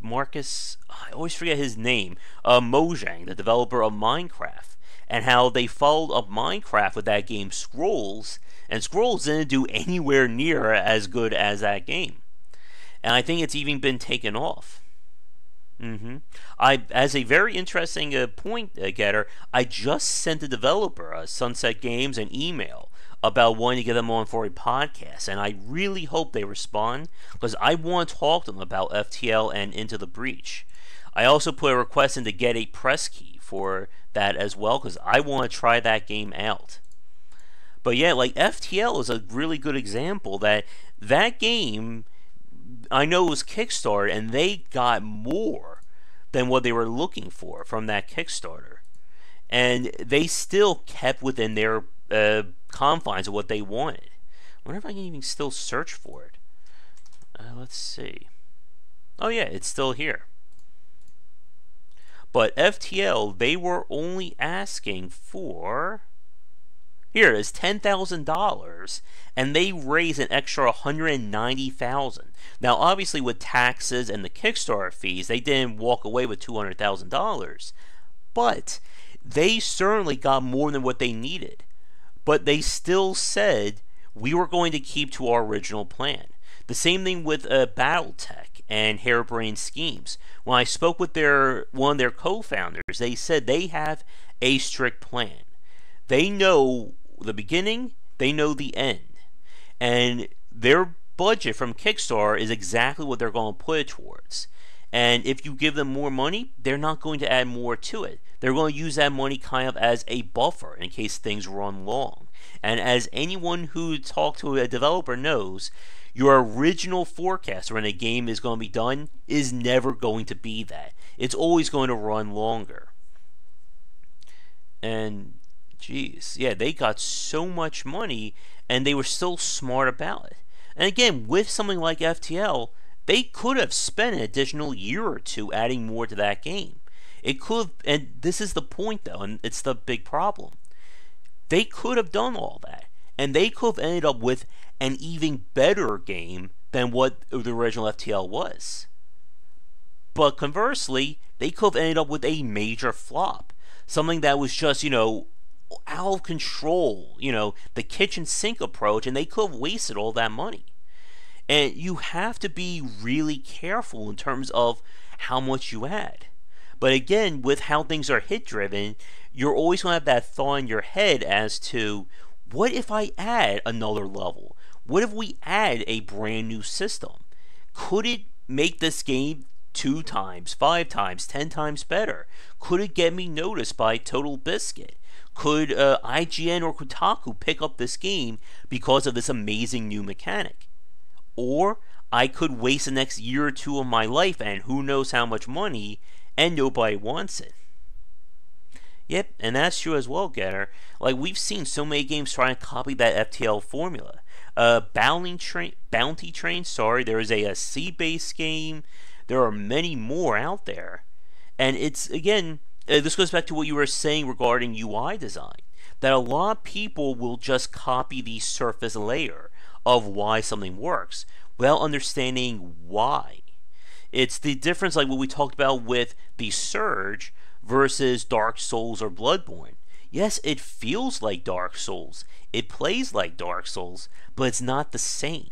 Marcus, I always forget his name, Mojang, the developer of Minecraft, and how they followed up Minecraft with that game Scrolls, and Scrolls didn't do anywhere near as good as that game. And I think it's even been taken off. As a very interesting point, Getter, I just sent the developer, Sunset Games, an email about wanting to get them on for a podcast, and I really hope they respond, because I want to talk to them about FTL and Into the Breach. I also put a request in to get a press key for that as well, because I want to try that game out. But yeah, like, FTL is a really good example that game, I know it was Kickstarter, and they got more than what they were looking for from that Kickstarter. And they still kept within their confines of what they wanted. I wonder if I can even still search for it. Let's see. Oh yeah, it's still here. But FTL, they were only asking for, here it is, $10,000, and they raised an extra $190,000. Now, obviously, with taxes and the Kickstarter fees, they didn't walk away with $200,000, but they certainly got more than what they needed. But they still said, we were going to keep to our original plan. The same thing with BattleTech and Harebrained Schemes. When I spoke with one of their co-founders, they said they have a strict plan. They know the beginning, they know the end. And their budget from Kickstarter is exactly what they're going to put it towards. And if you give them more money, they're not going to add more to it. They're going to use that money kind of as a buffer in case things run long. And as anyone who talked to a developer knows, your original forecast when a game is going to be done is never going to be that. It's always going to run longer. And jeez, yeah, they got so much money and they were still smart about it. And again, with something like FTL, they could have spent an additional year or two adding more to that game. It could have, and this is the point though, and it's the big problem. They could have done all that, and they could have ended up with an even better game than what the original FTL was. But conversely, they could have ended up with a major flop. Something that was just, out of control, the kitchen sink approach, and they could have wasted all that money. And you have to be really careful in terms of how much you add. But again, with how things are hit driven, you're always going to have that thought in your head as to what if I add another level? What if we add a brand new system? Could it make this game 2 times, 5 times, 10 times better? Could it get me noticed by Total Biscuit? Could IGN or Kotaku pick up this game because of this amazing new mechanic? Or I could waste the next year or two of my life and who knows how much money, and nobody wants it. Yep, and that's true as well, Getter. Like, we've seen so many games trying to copy that FTL formula. Bounty Train, there is a sea-based game. There are many more out there. And it's, again, this goes back to what you were saying regarding UI design. That a lot of people will just copy the surface layer of why something works without understanding why. It's the difference, like what we talked about with the Surge versus Dark Souls or Bloodborne. Yes, it feels like Dark Souls, it plays like Dark Souls, but it's not the same.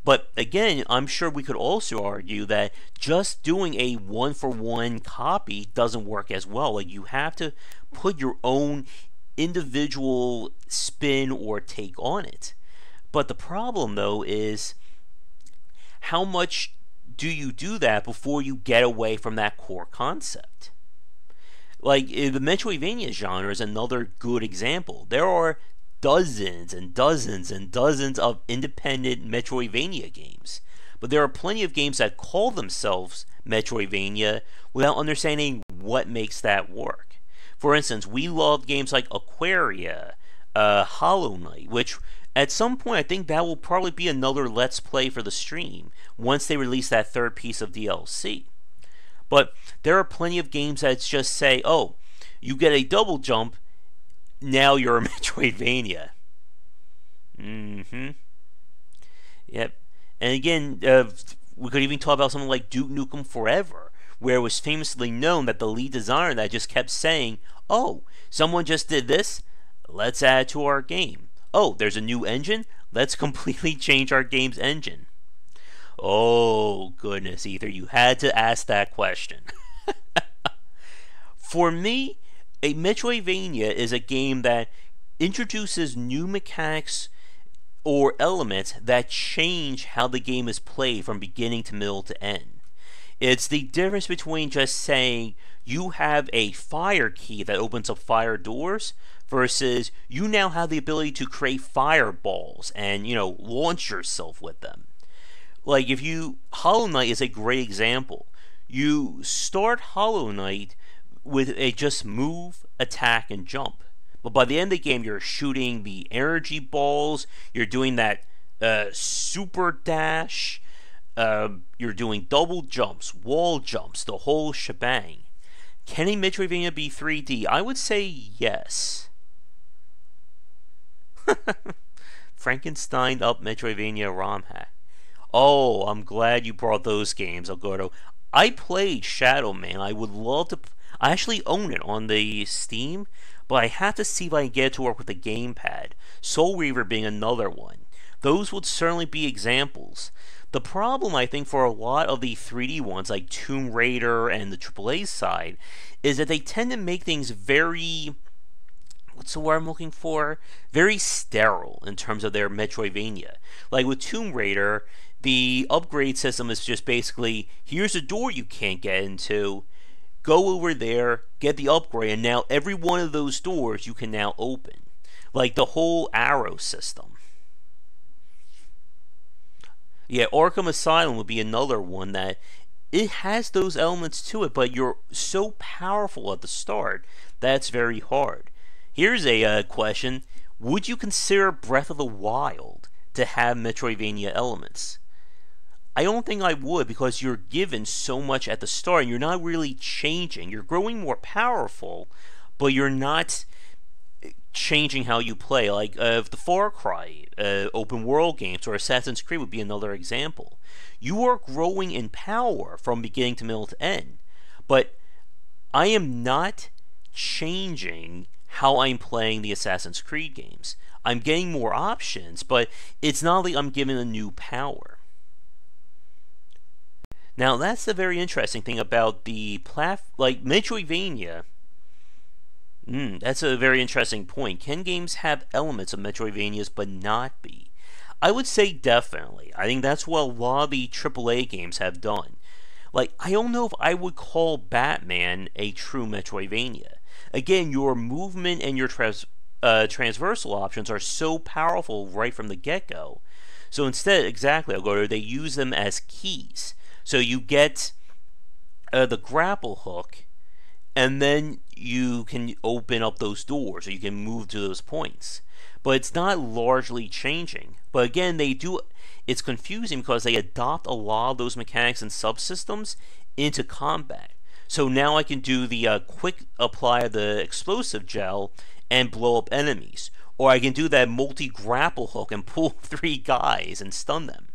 But again, I'm sure we could also argue that just doing a one-for-one copy doesn't work as well. Like, you have to put your own individual spin or take on it. But the problem, though, is how much do you do that before you get away from that core concept? Like, the Metroidvania genre is another good example. There are dozens and dozens and dozens of independent Metroidvania games. But there are plenty of games that call themselves Metroidvania without understanding what makes that work. For instance, we love games like Aquaria, Hollow Knight, which at some point I think that will probably be another Let's Play for the stream once they release that third piece of DLC. But there are plenty of games that just say, oh, you get a double jump, now you're a Metroidvania. Yep. And again, we could even talk about something like Duke Nukem Forever, where it was famously known that the lead designer that just kept saying, oh, someone just did this, let's add it to our game. Oh, there's a new engine, let's completely change our game's engine. Oh, goodness, Ether, you had to ask that question. For me, a Metroidvania is a game that introduces new mechanics or elements that change how the game is played from beginning to middle to end. It's the difference between just saying you have a fire key that opens up fire doors versus you now have the ability to create fireballs and, launch yourself with them. Like, Hollow Knight is a great example. You start Hollow Knight with a just move, attack, and jump. But by the end of the game, you're shooting the energy balls, you're doing that super dash, you're doing double jumps, wall jumps, the whole shebang. Can a Metroidvania be 3D? I would say yes. Frankenstein up Metroidvania ROM hack. Oh, I'm glad you brought those games, Algordo. I played Shadow Man. I would love to. I actually own it on the Steam, but I have to see if I can get it to work with the gamepad. Soul Reaver being another one. Those would certainly be examples. The problem, I think, for a lot of the 3D ones, like Tomb Raider and the AAA side, is that they tend to make things very... what's the word I'm looking for? Very sterile in terms of their Metroidvania. Like with Tomb Raider, the upgrade system is just basically, here's a door you can't get into, go over there, get the upgrade, and now every one of those doors you can now open. Like the whole arrow system. Yeah, Arkham Asylum would be another one that it has those elements to it, but you're so powerful at the start that's very hard. Here's a question. Would you consider Breath of the Wild to have Metroidvania elements? I don't think I would, because you're given so much at the start and you're not really changing. You're growing more powerful, but you're not changing how you play. Like the Far Cry open world games or Assassin's Creed would be another example. You are growing in power from beginning to middle to end, but I am not changing how I'm playing the Assassin's Creed games. I'm getting more options, but it's not like I'm given a new power. Now that's the very interesting thing about the like Metroidvania. That's a very interesting point. Can games have elements of Metroidvanias but not be? I would say definitely. I think that's what a lot of the AAA games have done. Like, I don't know if I would call Batman a true Metroidvania. Again, your movement and your transversal options are so powerful right from the get-go. So instead, exactly, Algodo, they use them as keys. So you get the grapple hook, and then you can open up those doors, or you can move to those points. But it's not largely changing. But again, they do. It's confusing because they adopt a lot of those mechanics and subsystems into combat. So now I can do the quick apply of the explosive gel and blow up enemies. Or I can do that multi-grapple hook and pull 3 guys and stun them.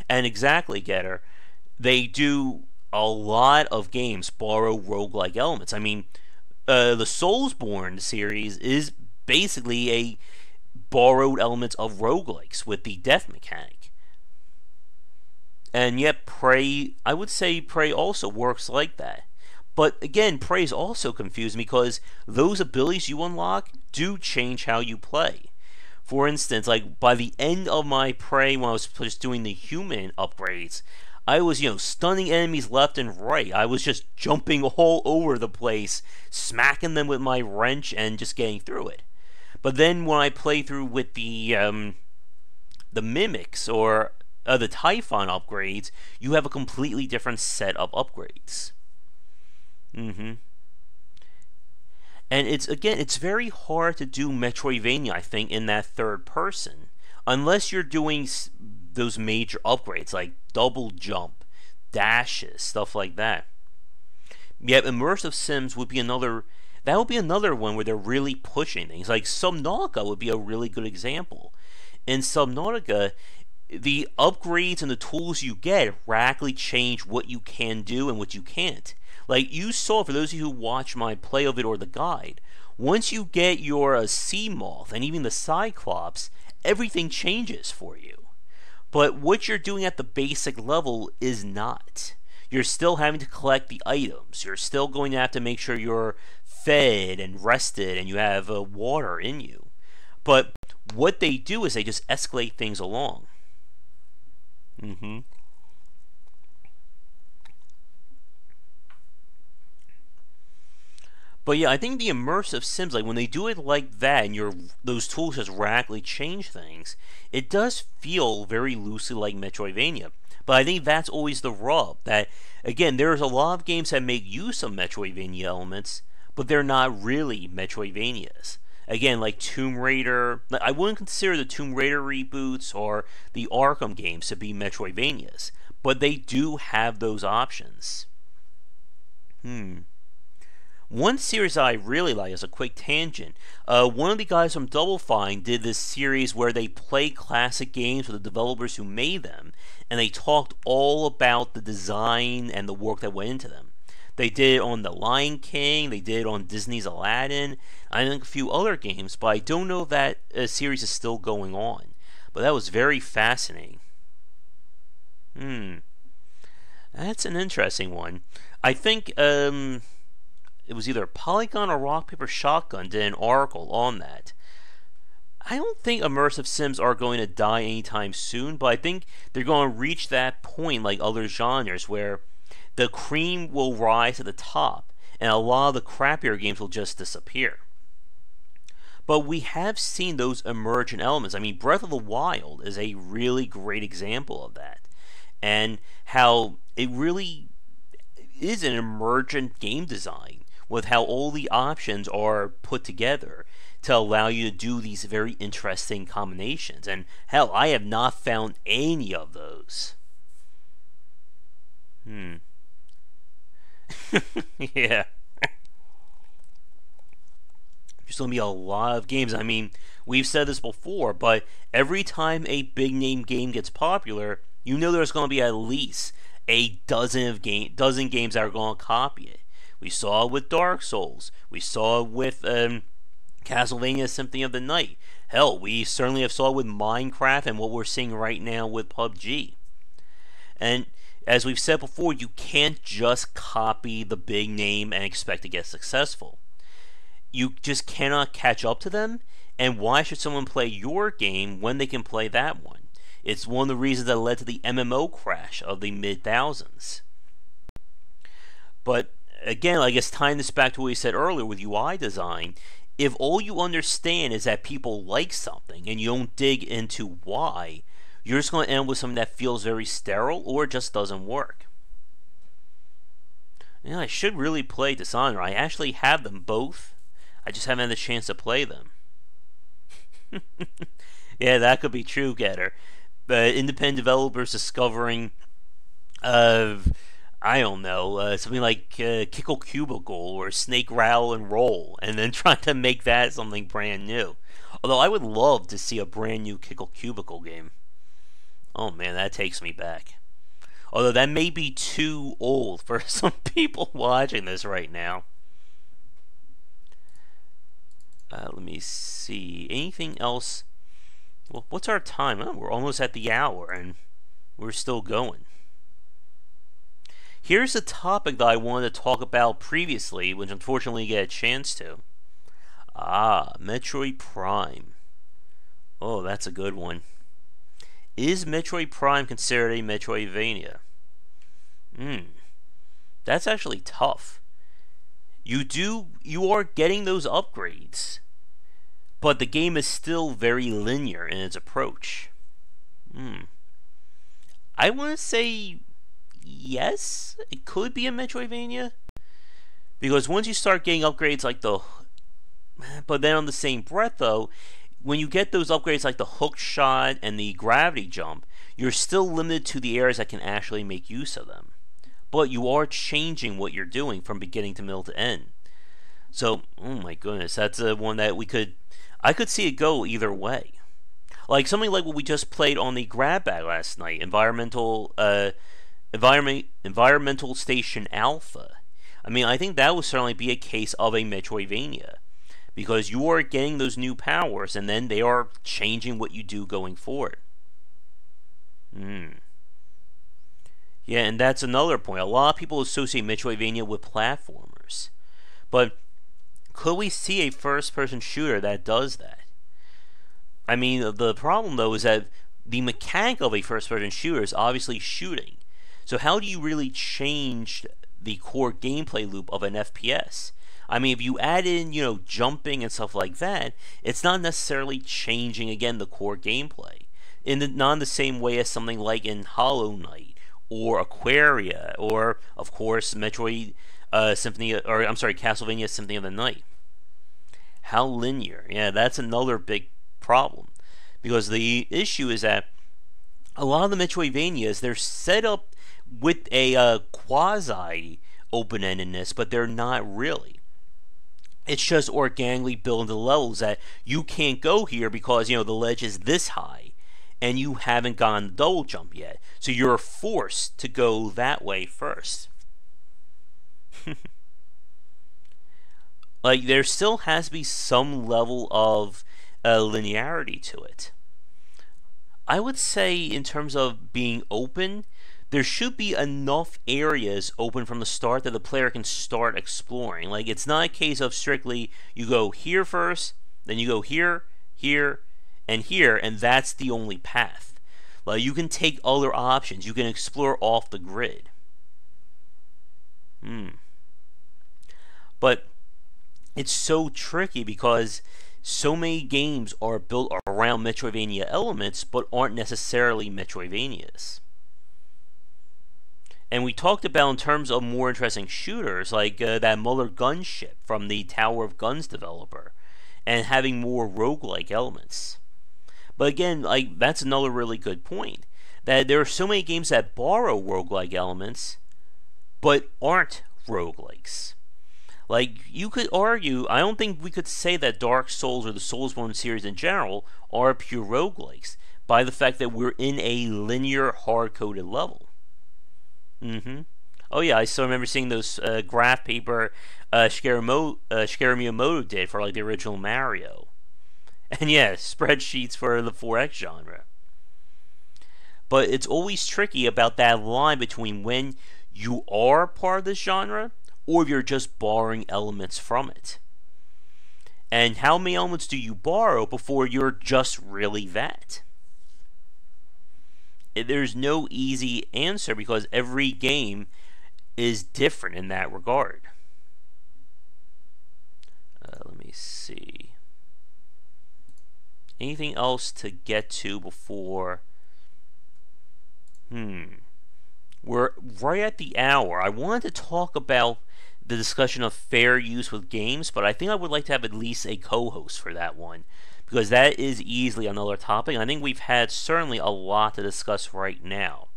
And exactly, Getter, they do a lot of games borrow roguelike elements. I mean, the Soulsborne series is basically a borrowed elements of roguelikes with the death mechanic. And yet Prey, I would say Prey also works like that. But again, Prey is also confusing because those abilities you unlock do change how you play. For instance, like by the end of my Prey, when I was just doing the human upgrades, I was, stunning enemies left and right. I was just jumping all over the place, smacking them with my wrench and just getting through it. But then when I play through with the mimics or the Typhon upgrades, you have a completely different set of upgrades. And it's very hard to do Metroidvania, I think, in that third person, unless you're doing those major upgrades like double jump, dashes, stuff like that. Yet immersive sims would be another. That would be another one where they're really pushing things. Like Subnautica would be a really good example. In Subnautica, the upgrades and the tools you get radically change what you can do and what you can't. Like you saw, for those of you who watch my play of it or the guide, once you get your sea moth and even the cyclops, everything changes for you. But what you're doing at the basic level is not. You're still having to collect the items. You're still going to have to make sure you're fed and rested and you have water in you. But what they do is they just escalate things along. But yeah, I think the immersive sims, like when they do it like that, and those tools just radically change things, it does feel very loosely like Metroidvania. But I think that's always the rub. That again, there's a lot of games that make use of Metroidvania elements, but they're not really Metroidvanias. Again, like Tomb Raider, I wouldn't consider the Tomb Raider reboots or the Arkham games to be Metroidvanias, but they do have those options. One series I really like, as a quick tangent, one of the guys from Double Fine did this series where they play classic games with the developers who made them, and they talked all about the design and the work that went into them. They did it on The Lion King, they did it on Disney's Aladdin, I think a few other games, but I don't know if that series is still going on. But that was very fascinating. That's an interesting one. I think, it was either Polygon or Rock Paper Shotgun did an article on that. I don't think immersive sims are going to die anytime soon, but I think they're going to reach that point like other genres where the cream will rise to the top and a lot of the crappier games will just disappear. But we have seen those emergent elements. I mean, Breath of the Wild is a really great example of that, and how it really is an emergent game design with how all the options are put together to allow you to do these very interesting combinations. And hell, I have not found any of those. Yeah. There's going to be a lot of games. I mean, we've said this before, but every time a big name game gets popular, you know there's going to be at least a dozen games that are going to copy it. We saw it with Dark Souls. We saw it with Castlevania Symphony of the Night. Hell, we certainly have saw it with Minecraft and what we're seeing right now with PUBG. And as we've said before, you can't just copy the big name and expect to get successful. You just cannot catch up to them, and why should someone play your game when they can play that one? It's one of the reasons that led to the MMO crash of the mid-thousands. But again, I guess tying this back to what we said earlier with UI design, if all you understand is that people like something and you don't dig into why, you're just going to end up with something that feels very sterile or just doesn't work. I should really play Dishonored. I actually have them both. I just haven't had the chance to play them. Yeah, that could be true, Getter. But independent developers discovering, I don't know, something like Kickle Cubicle or Snake Rattle and Roll, and then trying to make that something brand new. Although I would love to see a brand new Kickle Cubicle game. Oh man, that takes me back. Although that may be too old for some people watching this right now. Let me see. Anything else? Well, what's our time? Oh, we're almost at the hour, and we're still going. Here's a topic that I wanted to talk about previously, which unfortunately I get a chance to. Metroid Prime. Oh, that's a good one. Is Metroid Prime considered a Metroidvania? That's actually tough. You are getting those upgrades, but the game is still very linear in its approach. I want to say yes, it could be a Metroidvania, because once you start getting upgrades like but then on the same breath though, when you get those upgrades like the hook shot and the gravity jump, you're still limited to the areas that can actually make use of them. But you are changing what you're doing from beginning to middle to end. So, oh my goodness, that's one that I could see it go either way. Like something like what we just played on the grab bag last night, Environmental Station Alpha. I mean, I think that would certainly be a case of a Metroidvania, because you are getting those new powers, and then they are changing what you do going forward. Yeah, and that's another point. A lot of people associate Metroidvania with platformers. But could we see a first-person shooter that does that? I mean, the problem, though, is that the mechanic of a first-person shooter is obviously shooting. So how do you really change the core gameplay loop of an FPS? I mean, if you add in, jumping and stuff like that, it's not necessarily changing, again, the core gameplay. Not in the same way as something like in Hollow Knight, or Aquaria, or, of course, Castlevania Symphony of the Night. How linear? Yeah, that's another big problem. Because the issue is that a lot of the Metroidvanias, they're set up with a quasi-open-endedness, but they're not really. It's just organically built into levels that you can't go here because, the ledge is this high, and you haven't gone the double jump yet. So you're forced to go that way first. Like, there still has to be some level of linearity to it. I would say, in terms of being open, there should be enough areas open from the start that the player can start exploring. Like, it's not a case of strictly, you go here first, then you go here, here, and here, and that's the only path. Like, you can take other options. You can explore off the grid. But it's so tricky because so many games are built around Metroidvania elements but aren't necessarily Metroidvanias. And we talked about, in terms of more interesting shooters, like that Muller gunship from the Tower of Guns developer, and having more roguelike elements. But again, like, that's another really good point, that there are so many games that borrow roguelike elements but aren't roguelikes. Like, you could argue, I don't think we could say that Dark Souls or the Soulsborne series in general are pure roguelikes by the fact that we're in a linear, hard-coded level. Oh yeah, I still remember seeing those graph paper Shigeru Miyamoto did for, like, the original Mario. And yeah, spreadsheets for the 4X genre. but it's always tricky about that line between when you are part of this genre or if you're just borrowing elements from it. And how many elements do you borrow before you're just really that? There's no easy answer because every game is different in that regard. Let me see. Anything else to get to before? We're right at the hour. I wanted to talk about the discussion of fair use with games, but I think I would like to have at least a co-host for that one, because that is easily another topic. I think we've had certainly a lot to discuss right now.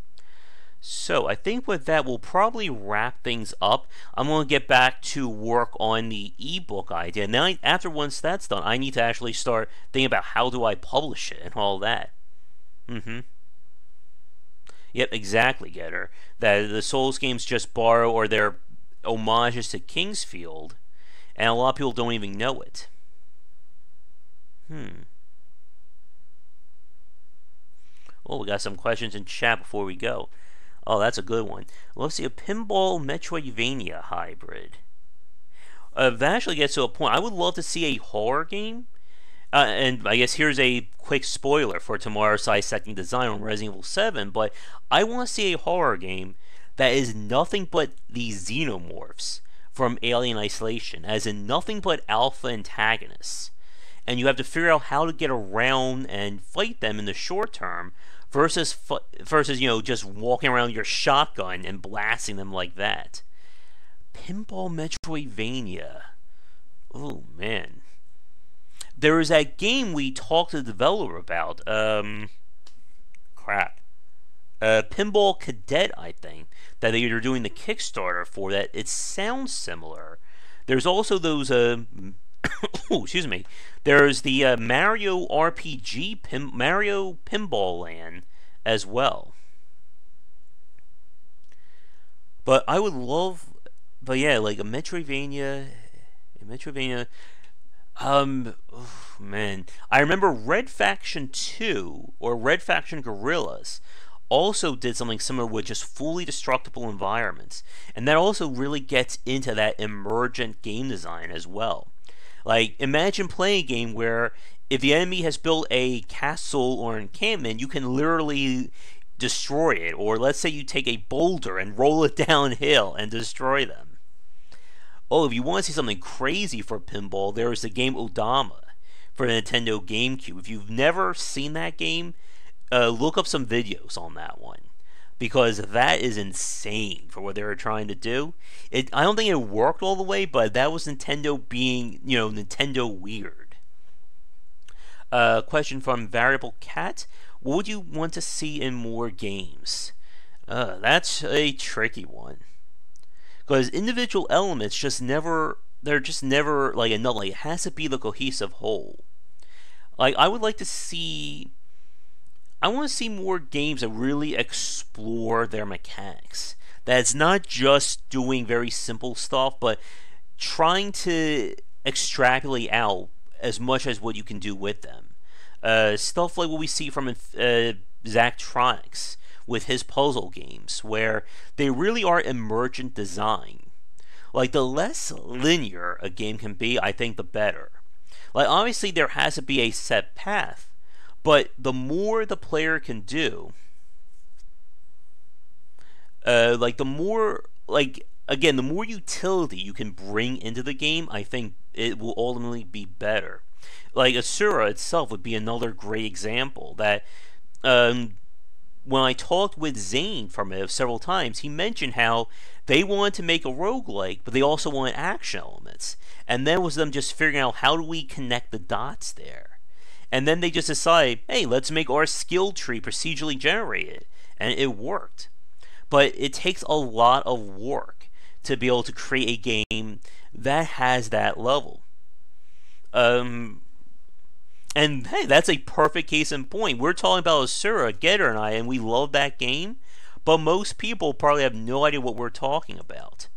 So I think with that, we'll probably wrap things up. I'm going to get back to work on the ebook idea. Now, once that's done, I need to actually start thinking about how do I publish it and all that. Yep, exactly, Getter. That the Souls games just borrow or they're homages to Kingsfield, and a lot of people don't even know it. Oh, we got some questions in chat before we go. Oh, that's a good one. Let's see, a pinball Metroidvania hybrid. That actually gets to a point. I would love to see a horror game. And I guess here's a quick spoiler for tomorrow's Dissecting Design on Resident Evil 7, but I want to see a horror game that is nothing but the xenomorphs from Alien Isolation, as in nothing but alpha antagonists. And you have to figure out how to get around and fight them in the short term versus just walking around your shotgun and blasting them like that. Pinball Metroidvania. Oh, man. There was that game we talked to the developer about. Pinball Cadet, I think, that they're doing the Kickstarter for. That it sounds similar. There's also those. Excuse me. There's the Mario RPG, Mario Pinball Land, as well. But I would love. But yeah, like a Metroidvania. Oh, man. I remember Red Faction 2, or Red Faction Guerrillas, also did something similar with just fully destructible environments. And that also really gets into that emergent game design as well. Like, imagine playing a game where if the enemy has built a castle or encampment, you can literally destroy it. Or let's say you take a boulder and roll it downhill and destroy them. Oh, if you want to see something crazy for pinball, there is the game Odama for the Nintendo GameCube. If you've never seen that game, look up some videos on that one, because that is insane for what they were trying to do. I don't think it worked all the way, but that was Nintendo being, Nintendo weird. Question from Variable Cat. What would you want to see in more games? That's a tricky one. Because individual elements they're just never like enough. Like, it has to be the cohesive whole. Like, I want to see more games that really explore their mechanics. That's not just doing very simple stuff, but trying to extrapolate out as much as what you can do with them. Stuff like what we see from Zachtronics with his puzzle games, where they really are emergent design. Like, the less linear a game can be, I think the better. Like, obviously there has to be a set path, but the more the player can do, the more utility you can bring into the game, I think it will ultimately be better. Like, Asura itself would be another great example that, when I talked with Zane from it several times, he mentioned how they wanted to make a roguelike, but they also wanted action elements. And then it was them just figuring out how do we connect the dots there. And then they just decided, hey, let's make our skill tree procedurally generated. And it worked. But it takes a lot of work to be able to create a game that has that level. And hey, that's a perfect case in point. We're talking about Asura, Getter and I, and we love that game, but most people probably have no idea what we're talking about.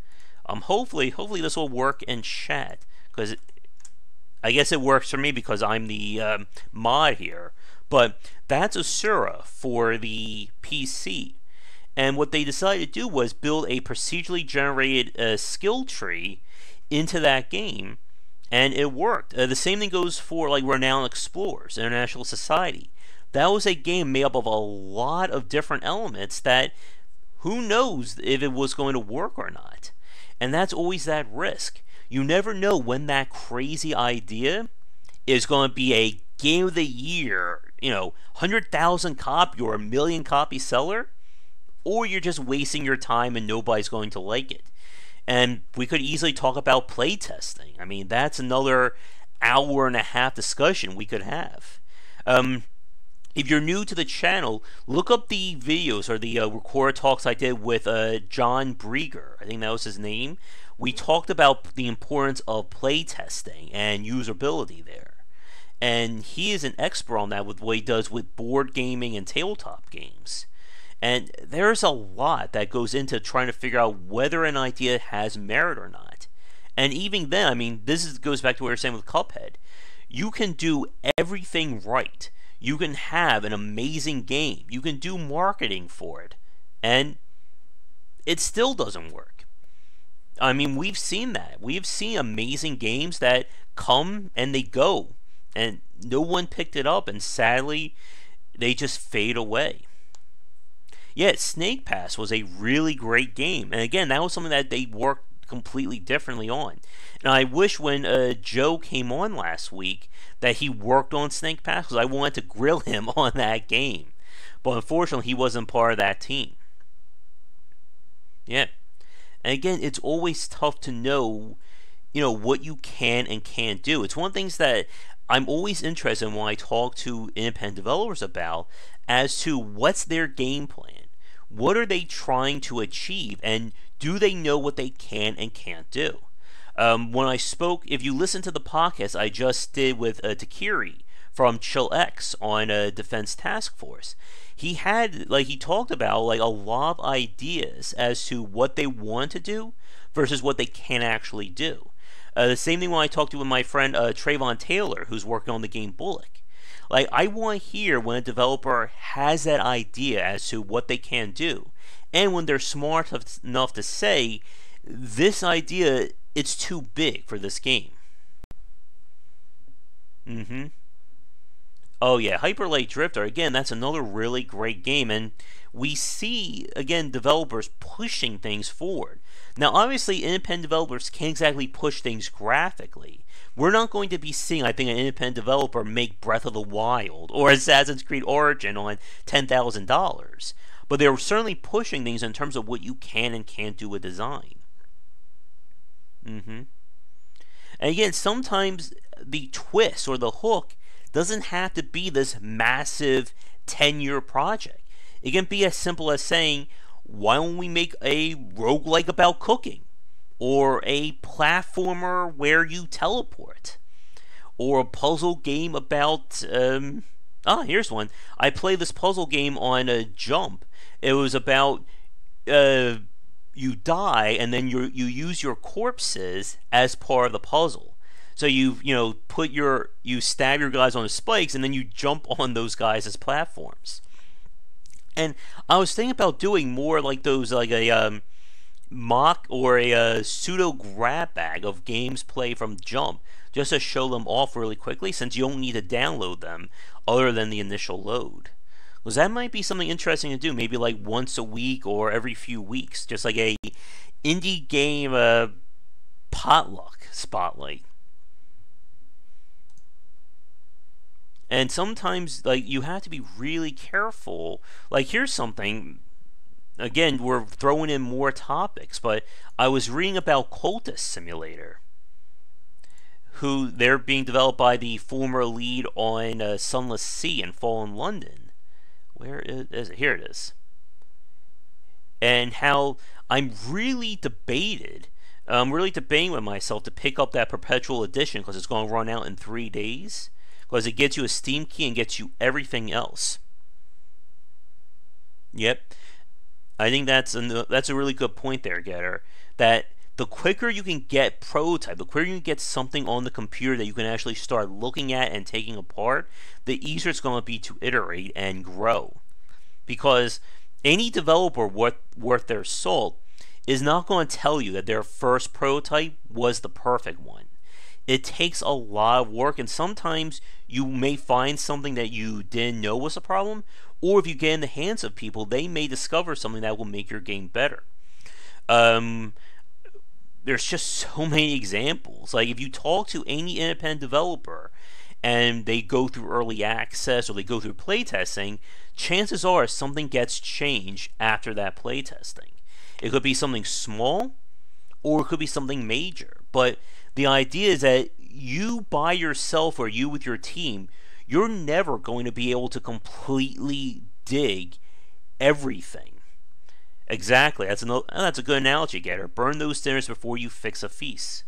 Hopefully this will work in chat, because I guess it works for me because I'm the mod here. But that's Asura for the PC. And what they decided to do was build a procedurally generated skill tree into that game, and it worked. The same thing goes for like Renowned Explorers, International Society. That was a game made up of a lot of different elements that who knows if it was going to work or not. And that's always that risk. You never know when that crazy idea is going to be a game of the year, 100,000 copy or a million copy seller, or you're just wasting your time and nobody's going to like it. And we could easily talk about playtesting. I mean, that's another hour and a half discussion we could have. If you're new to the channel, look up the videos or the record talks I did with John Brieger. I think that was his name. We talked about the importance of playtesting and usability there. And he is an expert on that with what he does with board gaming and tabletop games. And there's a lot that goes into trying to figure out whether an idea has merit or not. And even then, I mean, goes back to what we were saying with Cuphead. You can do everything right. You can have an amazing game. You can do marketing for it. And it still doesn't work. I mean, we've seen that. We've seen amazing games that come and they go. And no one picked it up. And sadly, they just fade away. Yeah, Snake Pass was a really great game. And again, that was something that they worked completely differently on. And I wish when Joe came on last week that he worked on Snake Pass, because I wanted to grill him on that game. But unfortunately, he wasn't part of that team. Yeah. And again, it's always tough to know, what you can and can't do. It's one of the things that I'm always interested in when I talk to independent developers about as to what's their game plan. What are they trying to achieve, and do they know what they can and can't do? When I spoke, if you listen to the podcast I just did with Takiri from ChillX on Defense Task Force, he talked about a lot of ideas as to what they want to do versus what they can actually do. The same thing when I talked to with my friend Trayvon Taylor, who's working on the game Bullock. I want to hear when a developer has that idea as to what they can do, and when they're smart enough to say, this idea, it's too big for this game. Oh yeah, Hyper Light Drifter, again, that's another really great game, and we see, again, developers pushing things forward. Now, obviously, independent developers can't exactly push things graphically. We're not going to be seeing, I think, an independent developer make Breath of the Wild or Assassin's Creed Origin on $10,000. But they're certainly pushing things in terms of what you can and can't do with design. And again, sometimes the twist or the hook doesn't have to be this massive 10-year project. It can be as simple as saying, why don't we make a roguelike about cooking? Or a platformer where you teleport? Or a puzzle game about... here's one. I played this puzzle game on a Jump. It was about... you die, and then you use your corpses as part of the puzzle. So you stab your guys on the spikes, and then you jump on those guys as platforms. And I was thinking about doing more like those, like a mock or a pseudo grab bag of games play from Jump, just to show them off really quickly, since you don't need to download them other than the initial load. Because that might be something interesting to do, maybe like once a week or every few weeks, just like a indie game potluck spotlight. And sometimes, you have to be really careful. Here's something. Again, we're throwing in more topics, but I was reading about Cultist Simulator, who they're being developed by the former lead on Sunless Sea and Fallen London. Where is it? Here it is. And how I'm really debating with myself to pick up that Perpetual Edition, because it's going to run out in 3 days. Because it gets you a Steam key and gets you everything else. Yep. I think that's a really good point there, Getter. That the quicker you can get prototype, the quicker you can get something on the computer that you can actually start looking at and taking apart, the easier it's going to be to iterate and grow. Because any developer worth their salt is not going to tell you that their first prototype was the perfect one. It takes a lot of work, and sometimes you may find something that you didn't know was a problem, or if you get in the hands of people, they may discover something that will make your game better. There's just so many examples. Like, if you talk to any independent developer and they go through early access or they go through playtesting, chances are something gets changed after that playtesting. It could be something small or it could be something major. But the idea is that you by yourself or you with your team, you're never going to be able to completely dig everything. Exactly. That's a good analogy, Getter. Burn those dinners before you fix a feast.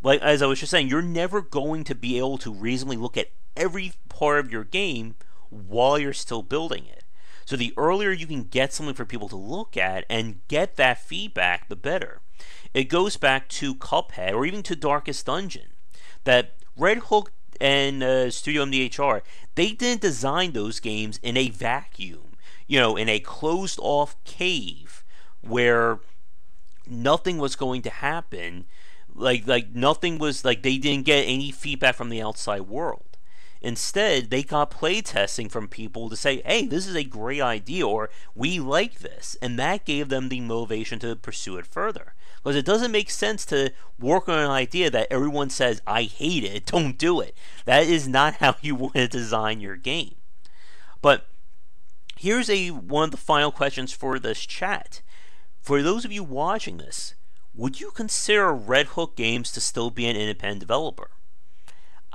Like, as I was just saying, you're never going to be able to reasonably look at every part of your game while you're still building it. So the earlier you can get something for people to look at and get that feedback, the better. It goes back to Cuphead or even to Darkest Dungeon. That Red Hook and Studio MDHR, they didn't design those games in a vacuum. In a closed-off cave where nothing was going to happen, like nothing was, like they didn't get any feedback from the outside world. Instead, they got playtesting from people to say, hey, this is a great idea, or we like this, and that gave them the motivation to pursue it further. Because it doesn't make sense to work on an idea that everyone says, I hate it, don't do it. That is not how you want to design your game. But here's one of the final questions for this chat. For those of you watching this, would you consider Red Hook Games to still be an independent developer?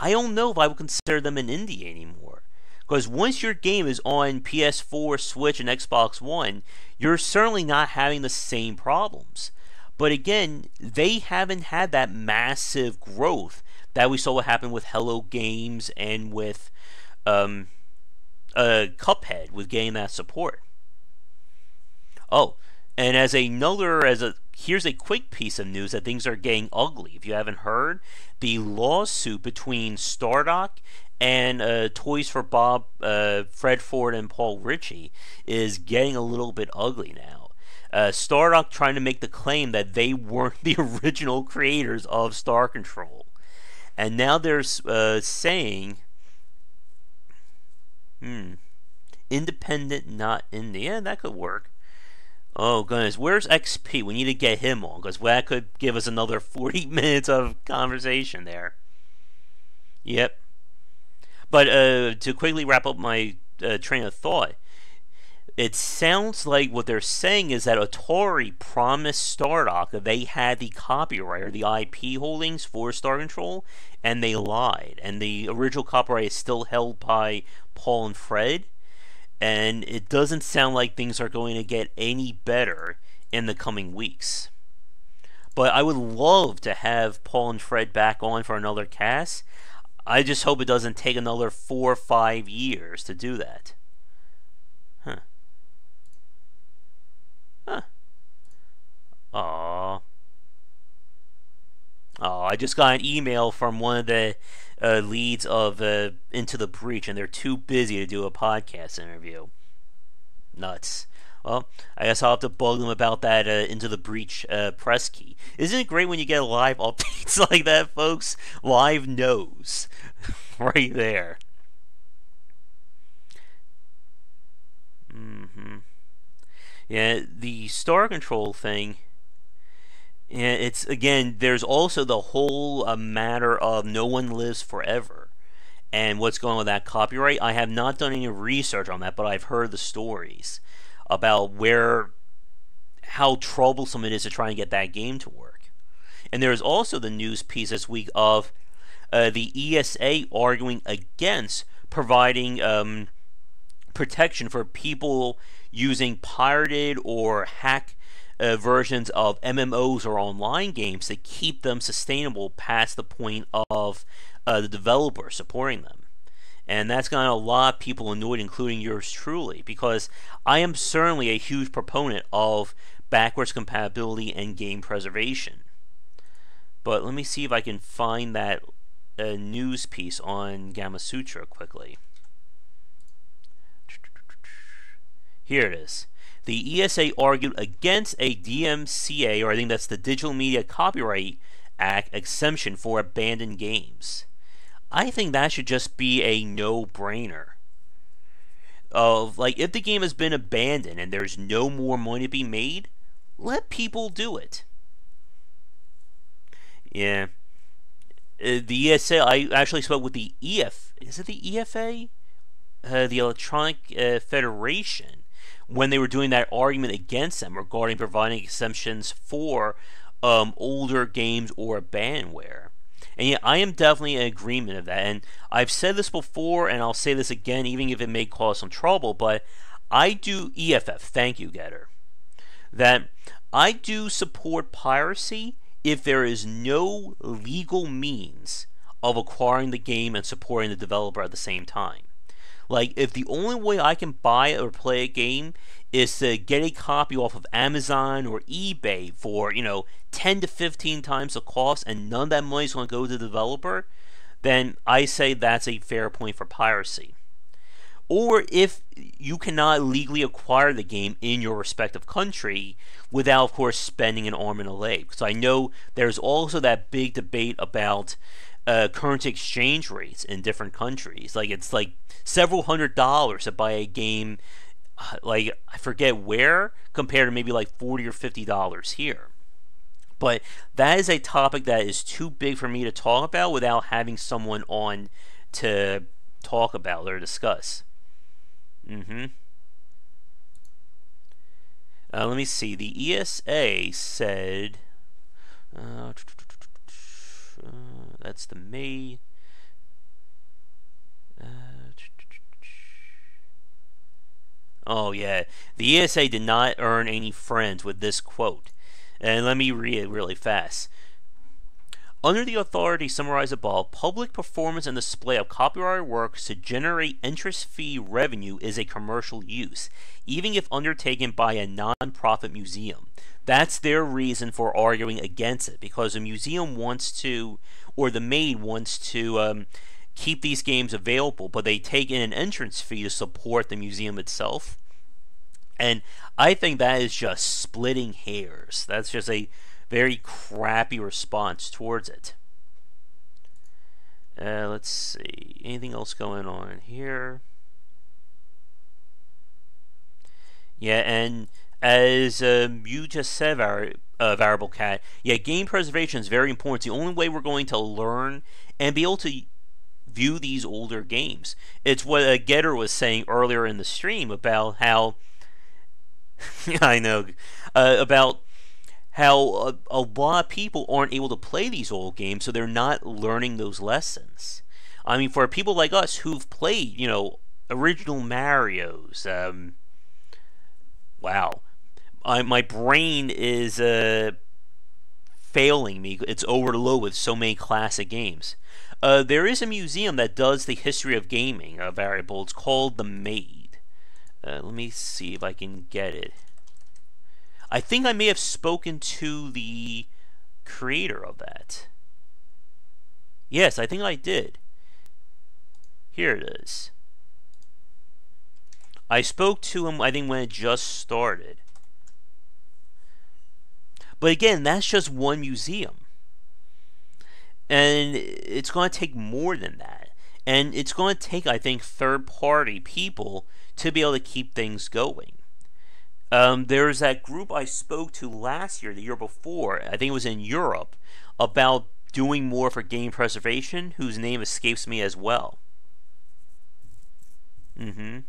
I don't know if I would consider them an indie anymore. Because once your game is on PS4, Switch, and Xbox One, you're certainly not having the same problems. But again, they haven't had that massive growth that we saw what happened with Hello Games and with Cuphead, with getting that support. Oh, and here's a quick piece of news that things are getting ugly. If you haven't heard, the lawsuit between Stardock and Toys for Bob, Fred Ford and Paul Ritchie is getting a little bit ugly now. Stardock trying to make the claim that they weren't the original creators of Star Control. And now they're saying, independent, not indie. Yeah, that could work. Oh, goodness. Where's XP? We need to get him on, because that could give us another 40 minutes of conversation there. Yep. But to quickly wrap up my train of thought, it sounds like what they're saying is that Atari promised Stardock that they had the copyright or the IP holdings for Star Control, and they lied. And the original copyright is still held by Paul and Fred. And it doesn't sound like things are going to get any better in the coming weeks. But I would love to have Paul and Fred back on for another cast. I just hope it doesn't take another 4 or 5 years to do that. Huh. Aww. Oh, I just got an email from one of the leads of Into the Breach, and they're too busy to do a podcast interview. Nuts. Well, I guess I'll have to bug them about that Into the Breach press key. Isn't it great when you get live updates like that, folks? Live knows. Right there. Yeah, the Star Control thing. Yeah, it's, again, there's also the whole matter of no one lives forever and what's going on with that copyright. I have not done any research on that, but I've heard the stories about how troublesome it is to try and get that game to work. And there's also the news piece this week of the ESA arguing against providing protection for people using pirated or hack versions of MMOs or online games to keep them sustainable past the point of the developer supporting them. And that's gotten a lot of people annoyed, including yours truly, because I am certainly a huge proponent of backwards compatibility and game preservation. But let me see if I can find that news piece on Gamasutra quickly. Here it is. The ESA argued against a DMCA, or I think that's the Digital Media Copyright Act, exemption for abandoned games. I think that should just be a no-brainer. Like, if the game has been abandoned and there's no more money to be made, let people do it. Yeah. The ESA, I actually spoke with the is it the EFA? The Electronic Federation, when they were doing that argument against them regarding providing exemptions for older games or abandonware. And yeah, I am definitely in agreement of that. And I've said this before, and I'll say this again, even if it may cause some trouble, but I do EFF, thank you, Getter, that I do support piracy if there is no legal means of acquiring the game and supporting the developer at the same time. Like, if the only way I can buy or play a game is to get a copy off of Amazon or eBay for, 10 to 15 times the cost, and none of that money is going to go to the developer, then I say that's a fair point for piracy. Or if you cannot legally acquire the game in your respective country without, of course, spending an arm and a leg. Because I know there's also that big debate about currency exchange rates in different countries. Like, it's like several $100s to buy a game, like, I forget where, compared to maybe like $40 or $50 here. But that is a topic that is too big for me to talk about without having someone on to talk about or discuss. Let me see. The ESA said... that's the May... oh, yeah. The ESA did not earn any friends with this quote. And let me read it really fast. Under the authority summarized above, public performance and display of copyrighted works to generate interest fee revenue is a commercial use, even if undertaken by a non-profit museum. That's their reason for arguing against it, because the museum wants to, or the maid wants to, keep these games available, but they take in an entrance fee to support the museum itself. And I think that is just splitting hairs. That's just a very crappy response towards it. Let's see. Anything else going on here? Yeah, and as you just said, Variable Cat, yeah, game preservation is very important. It's the only way we're going to learn and be able to view these older games. It's what Getter was saying earlier in the stream about how I know about how a lot of people aren't able to play these old games, so they're not learning those lessons. I mean, for people like us who've played, original Marios, wow, my brain is failing me. It's overloaded with so many classic games. There is a museum that does the history of gaming variable. It's called The Maid. Let me see if I can get it. I think I may have spoken to the creator of that. Yes, I think I did. Here it is. I spoke to him, I think, when it just started. But again, that's just one museum. And it's going to take more than that. And it's going to take, I think, third-party people to be able to keep things going. There's that group I spoke to last year, the year before, I think it was in Europe, about doing more for game preservation, whose name escapes me as well. And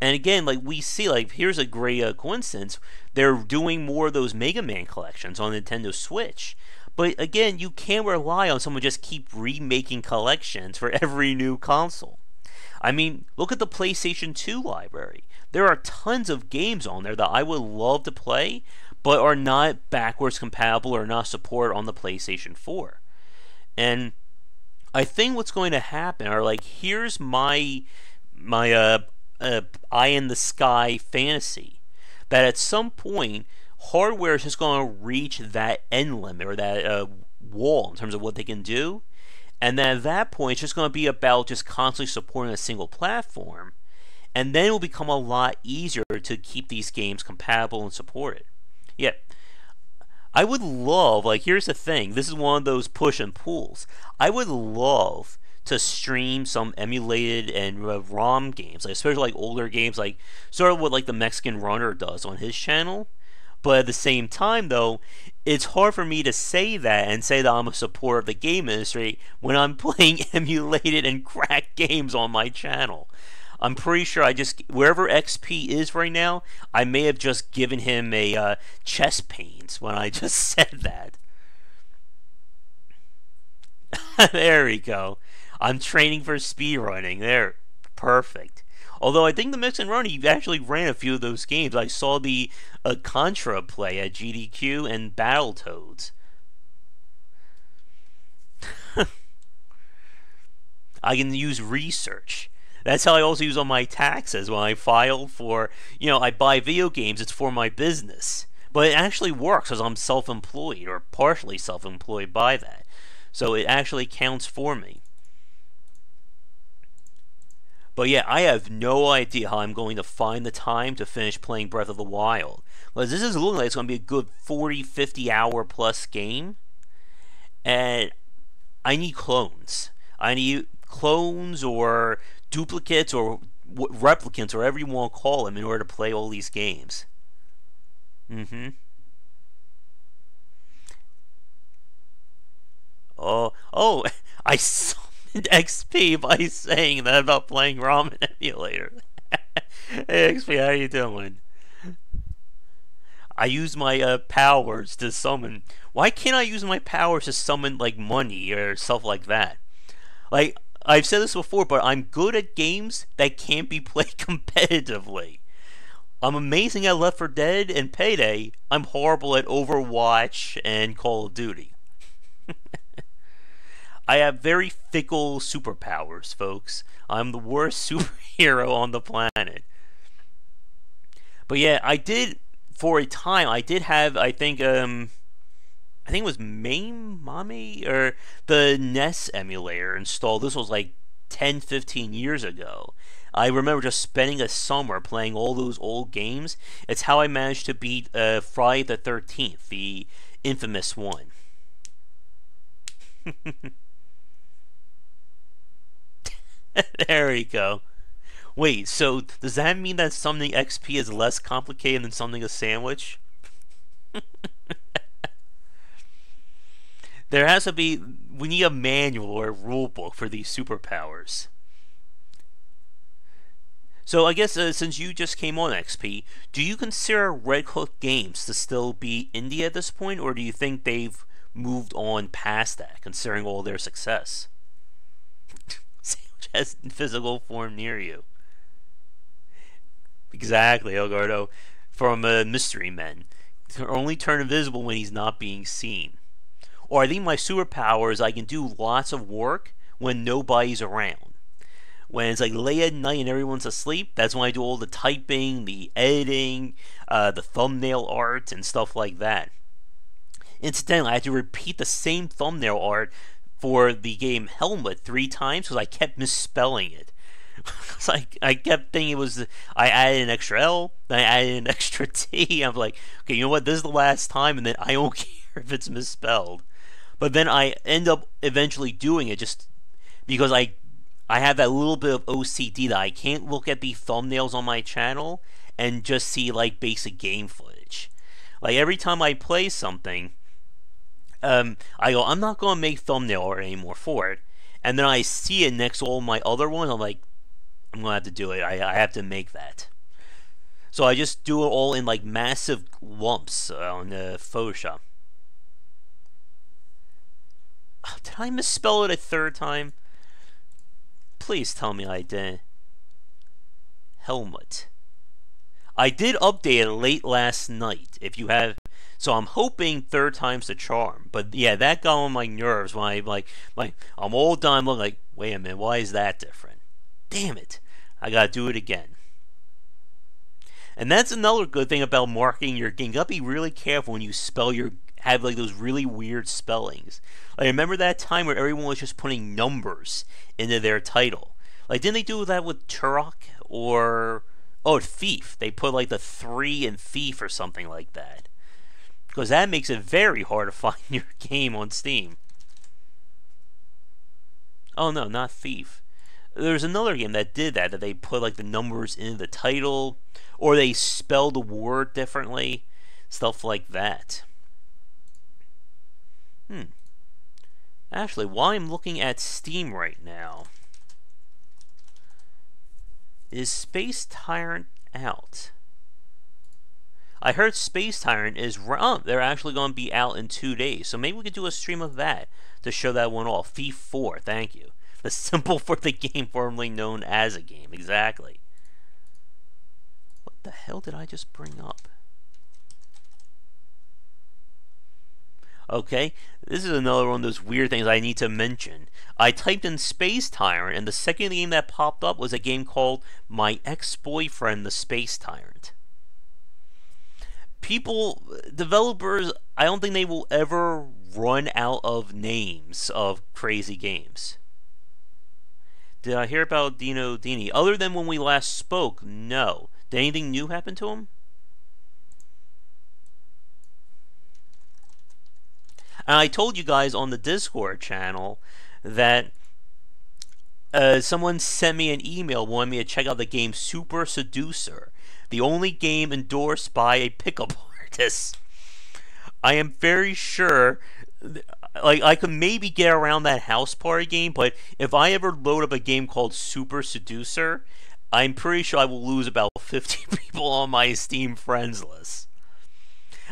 again, like, we see, like, here's a great coincidence. They're doing more of those Mega Man collections on Nintendo Switch. But again, you can't rely on someone just keep remaking collections for every new console. I mean, look at the PlayStation 2 library. There are tons of games on there that I would love to play, but are not backwards compatible or not supported on the PlayStation 4. And I think what's going to happen are, like, here's my eye in the sky fantasy, that at some point hardware is just going to reach that end limit or that wall in terms of what they can do, and then at that point it's just going to be about just constantly supporting a single platform, and then it will become a lot easier to keep these games compatible and supported. Yeah, I would love, like, here's the thing, this is one of those push and pulls. I would love to stream some emulated and ROM games, like, especially like older games, like sort of what like the Mexican Runner does on his channel. But at the same time, though, it's hard for me to say that and say that I'm a supporter of the game industry when I'm playing emulated and cracked games on my channel. I'm pretty sure I just, wherever XP is right now, I may have just given him a chest pains when I just said that. There we go. I'm training for speedrunning. There. Perfect. Although I think the Mix and Run, he actually ran a few of those games. I saw the Contra play at GDQ and Battletoads. I can use research. That's how I also use on my taxes when I file for, I buy video games, it's for my business. But it actually works because I'm self-employed or partially self-employed by that. So it actually counts for me. But yeah, I have no idea how I'm going to find the time to finish playing Breath of the Wild. Because this is looking like it's going to be a good 40, 50 hour plus game. And I need clones. I need clones or duplicates or replicants or whatever you want to call them in order to play all these games. Oh, I summoned XP by saying that about playing Ramen Emulator. Hey XP, how you doing? I use my powers to summon. Why can't I use my powers to summon like money or stuff like that? Like, I've said this before, but I'm good at games that can't be played competitively. I'm amazing at Left 4 Dead and Payday. I'm horrible at Overwatch and Call of Duty. I have very fickle superpowers, folks. I'm the worst superhero on the planet. But yeah, I did, for a time, I did have, I think it was MAME, Mami, or the NES emulator installed. This was like 10, 15 years ago. I remember just spending a summer playing all those old games. It's how I managed to beat Friday the 13th, the infamous one. There we go. Wait, so does that mean that summoning XP is less complicated than summoning a sandwich? There has to be, we need a manual or a rule book for these superpowers. So I guess since you just came on XP, do you consider Red Hook Games to still be indie at this point, or do you think they've moved on past that, considering all their success? Sandwich has physical form near you. Exactly, Elgardo. From Mystery Men. Only turn invisible when he's not being seen. Or I think my superpower is I can do lots of work when nobody's around. When it's like late at night and everyone's asleep, that's when I do all the typing, the editing, the thumbnail art, and stuff like that. Incidentally, I had to repeat the same thumbnail art for the game Helmet 3 times because I kept misspelling it. I kept thinking it was, I added an extra L, then I added an extra T. I'm like, okay, you know what, this is the last time, and then I don't care if it's misspelled. But then I end up eventually doing it just because I have that little bit of OCD that I can't look at the thumbnails on my channel and just see like basic game footage. Like every time I play something, I go, I'm not going to make thumbnail art anymore for it. And then I see it next to all my other ones, I'm like, I'm going to have to do it. I have to make that. So I just do it all in like massive lumps on Photoshop. Did I misspell it a third time? Please tell me I didn't. Helmet. I did update it late last night. If you have, so I'm hoping third time's the charm. But yeah, that got on my nerves when I'm all done. I'm like, wait a minute, why is that different? Damn it! I gotta do it again. And that's another good thing about marketing your game. You gotta be really careful when you spell your have like those really weird spellings. Like remember that time where everyone was just putting numbers into their title? Like didn't they do that with Turok or Thief? They put like the 3 in Thief or something like that. Because that makes it very hard to find your game on Steam. Oh no, not Thief. There's another game that did that they put like the numbers in the title, or they spell the word differently, stuff like that. Actually, while I'm looking at Steam right now, is Space Tyrant out? I heard Space Tyrant is they're actually going to be out in 2 days, so maybe we could do a stream of that to show that one off. Thief 4, thank you. The symbol for the game formerly known as a game, exactly. What the hell did I just bring up? Okay, this is another one of those weird things I need to mention. I typed in Space Tyrant, and the second game that popped up was a game called My Ex-Boyfriend the Space Tyrant. Developers, I don't think they will ever run out of names of crazy games. Did I hear about Dino Dini? Other than when we last spoke, no. Did anything new happen to him? And I told you guys on the Discord channel that someone sent me an email wanting me to check out the game Super Seducer, the only game endorsed by a pickup artist. I am very sure, like, I could maybe get around that house party game, but if I ever load up a game called Super Seducer, I'm pretty sure I will lose about 50 people on my Steam friends list.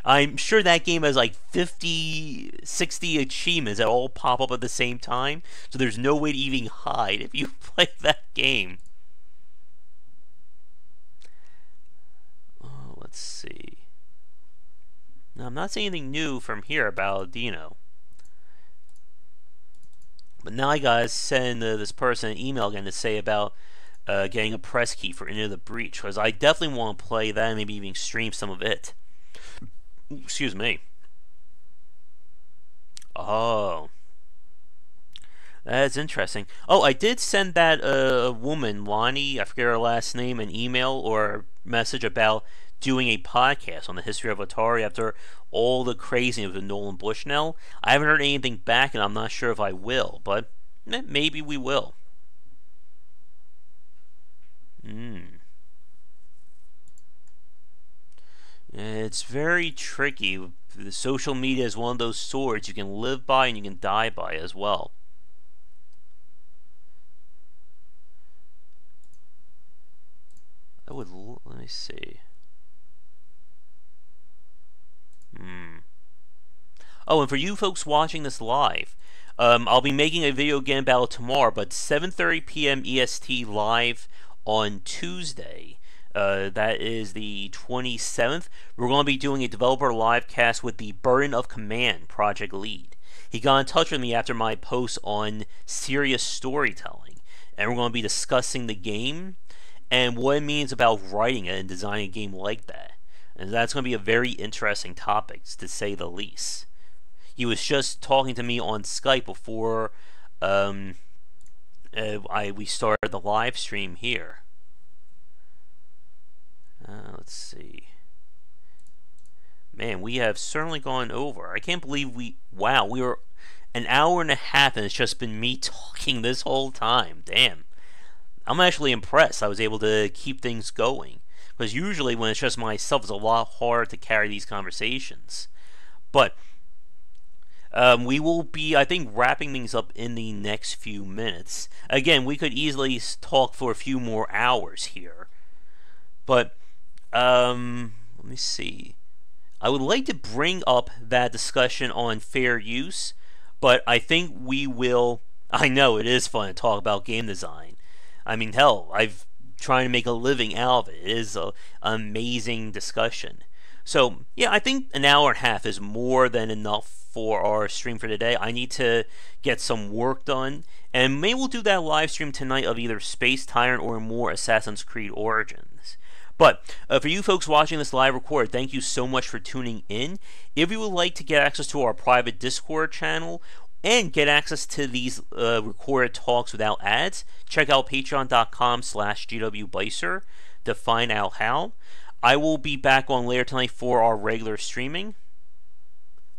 I'm sure that game has like 50, 60 achievements that all pop up at the same time, so there's no way to even hide if you play that game. Oh, let's see. Now, I'm not seeing anything new from here about Dino. But now I gotta send this person an email again to say about getting a press key for Into the Breach, because I definitely want to play that and maybe even stream some of it. Excuse me. Oh. That's interesting. Oh, I did send that woman, Lonnie, I forget her last name, an email or message about doing a podcast on the history of Atari after all the craziness with Nolan Bushnell. I haven't heard anything back, and I'm not sure if I will, but maybe we will. It's very tricky. The social media is one of those swords you can live by and you can die by as well. Let me see. Oh, and for you folks watching this live, I'll be making a video again about it tomorrow, but 7:30 p.m. EST live on Tuesday. That is the 27th. We're going to be doing a developer live cast with the Burden of Command project lead. He got in touch with me after my post on serious storytelling, and we're going to be discussing the game and what it means about writing it and designing a game like that. And that's going to be a very interesting topic, to say the least. He was just talking to me on Skype before we started the live stream here. Let's see. Man, we have certainly gone over. I can't believe wow, we were an hour and a half and it's just been me talking this whole time. Damn. I'm actually impressed I was able to keep things going. Because usually when it's just myself, it's a lot harder to carry these conversations. But we will be, I think, wrapping things up in the next few minutes. Again, we could easily talk for a few more hours here. But let me see. I would like to bring up that discussion on fair use, but I think we will. I know it is fun to talk about game design. I mean, hell, I've trying to make a living out of it. It is an amazing discussion. So yeah, I think an hour and a half is more than enough for our stream for today. I need to get some work done, and maybe we'll do that live stream tonight of either Space Tyrant or more Assassin's Creed Origins. But for you folks watching this live record, thank you so much for tuning in. If you would like to get access to our private Discord channel and get access to these recorded talks without ads, check out patreon.com/gwbicer to find out how. I will be back on later tonight for our regular streaming.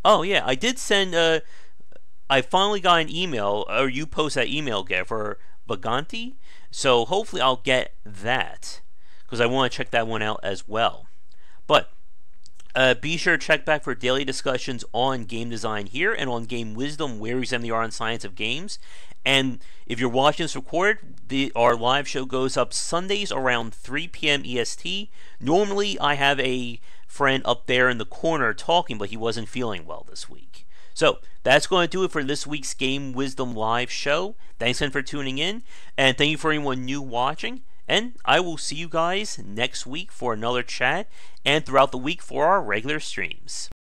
Oh yeah, I did send. I finally got an email, or you post that email again for Vaganti, so hopefully I'll get that because I want to check that one out as well. But be sure to check back for daily discussions on game design here and on game wisdom, where we examine the art and science of games. And if you're watching this recorded, our live show goes up Sundays around 3 p.m. EST. Normally, I have a friend up there in the corner talking, but he wasn't feeling well this week. So that's going to do it for this week's Game Wisdom live show. Thanks again for tuning in, and thank you for anyone new watching. And I will see you guys next week for another chat, and throughout the week for our regular streams.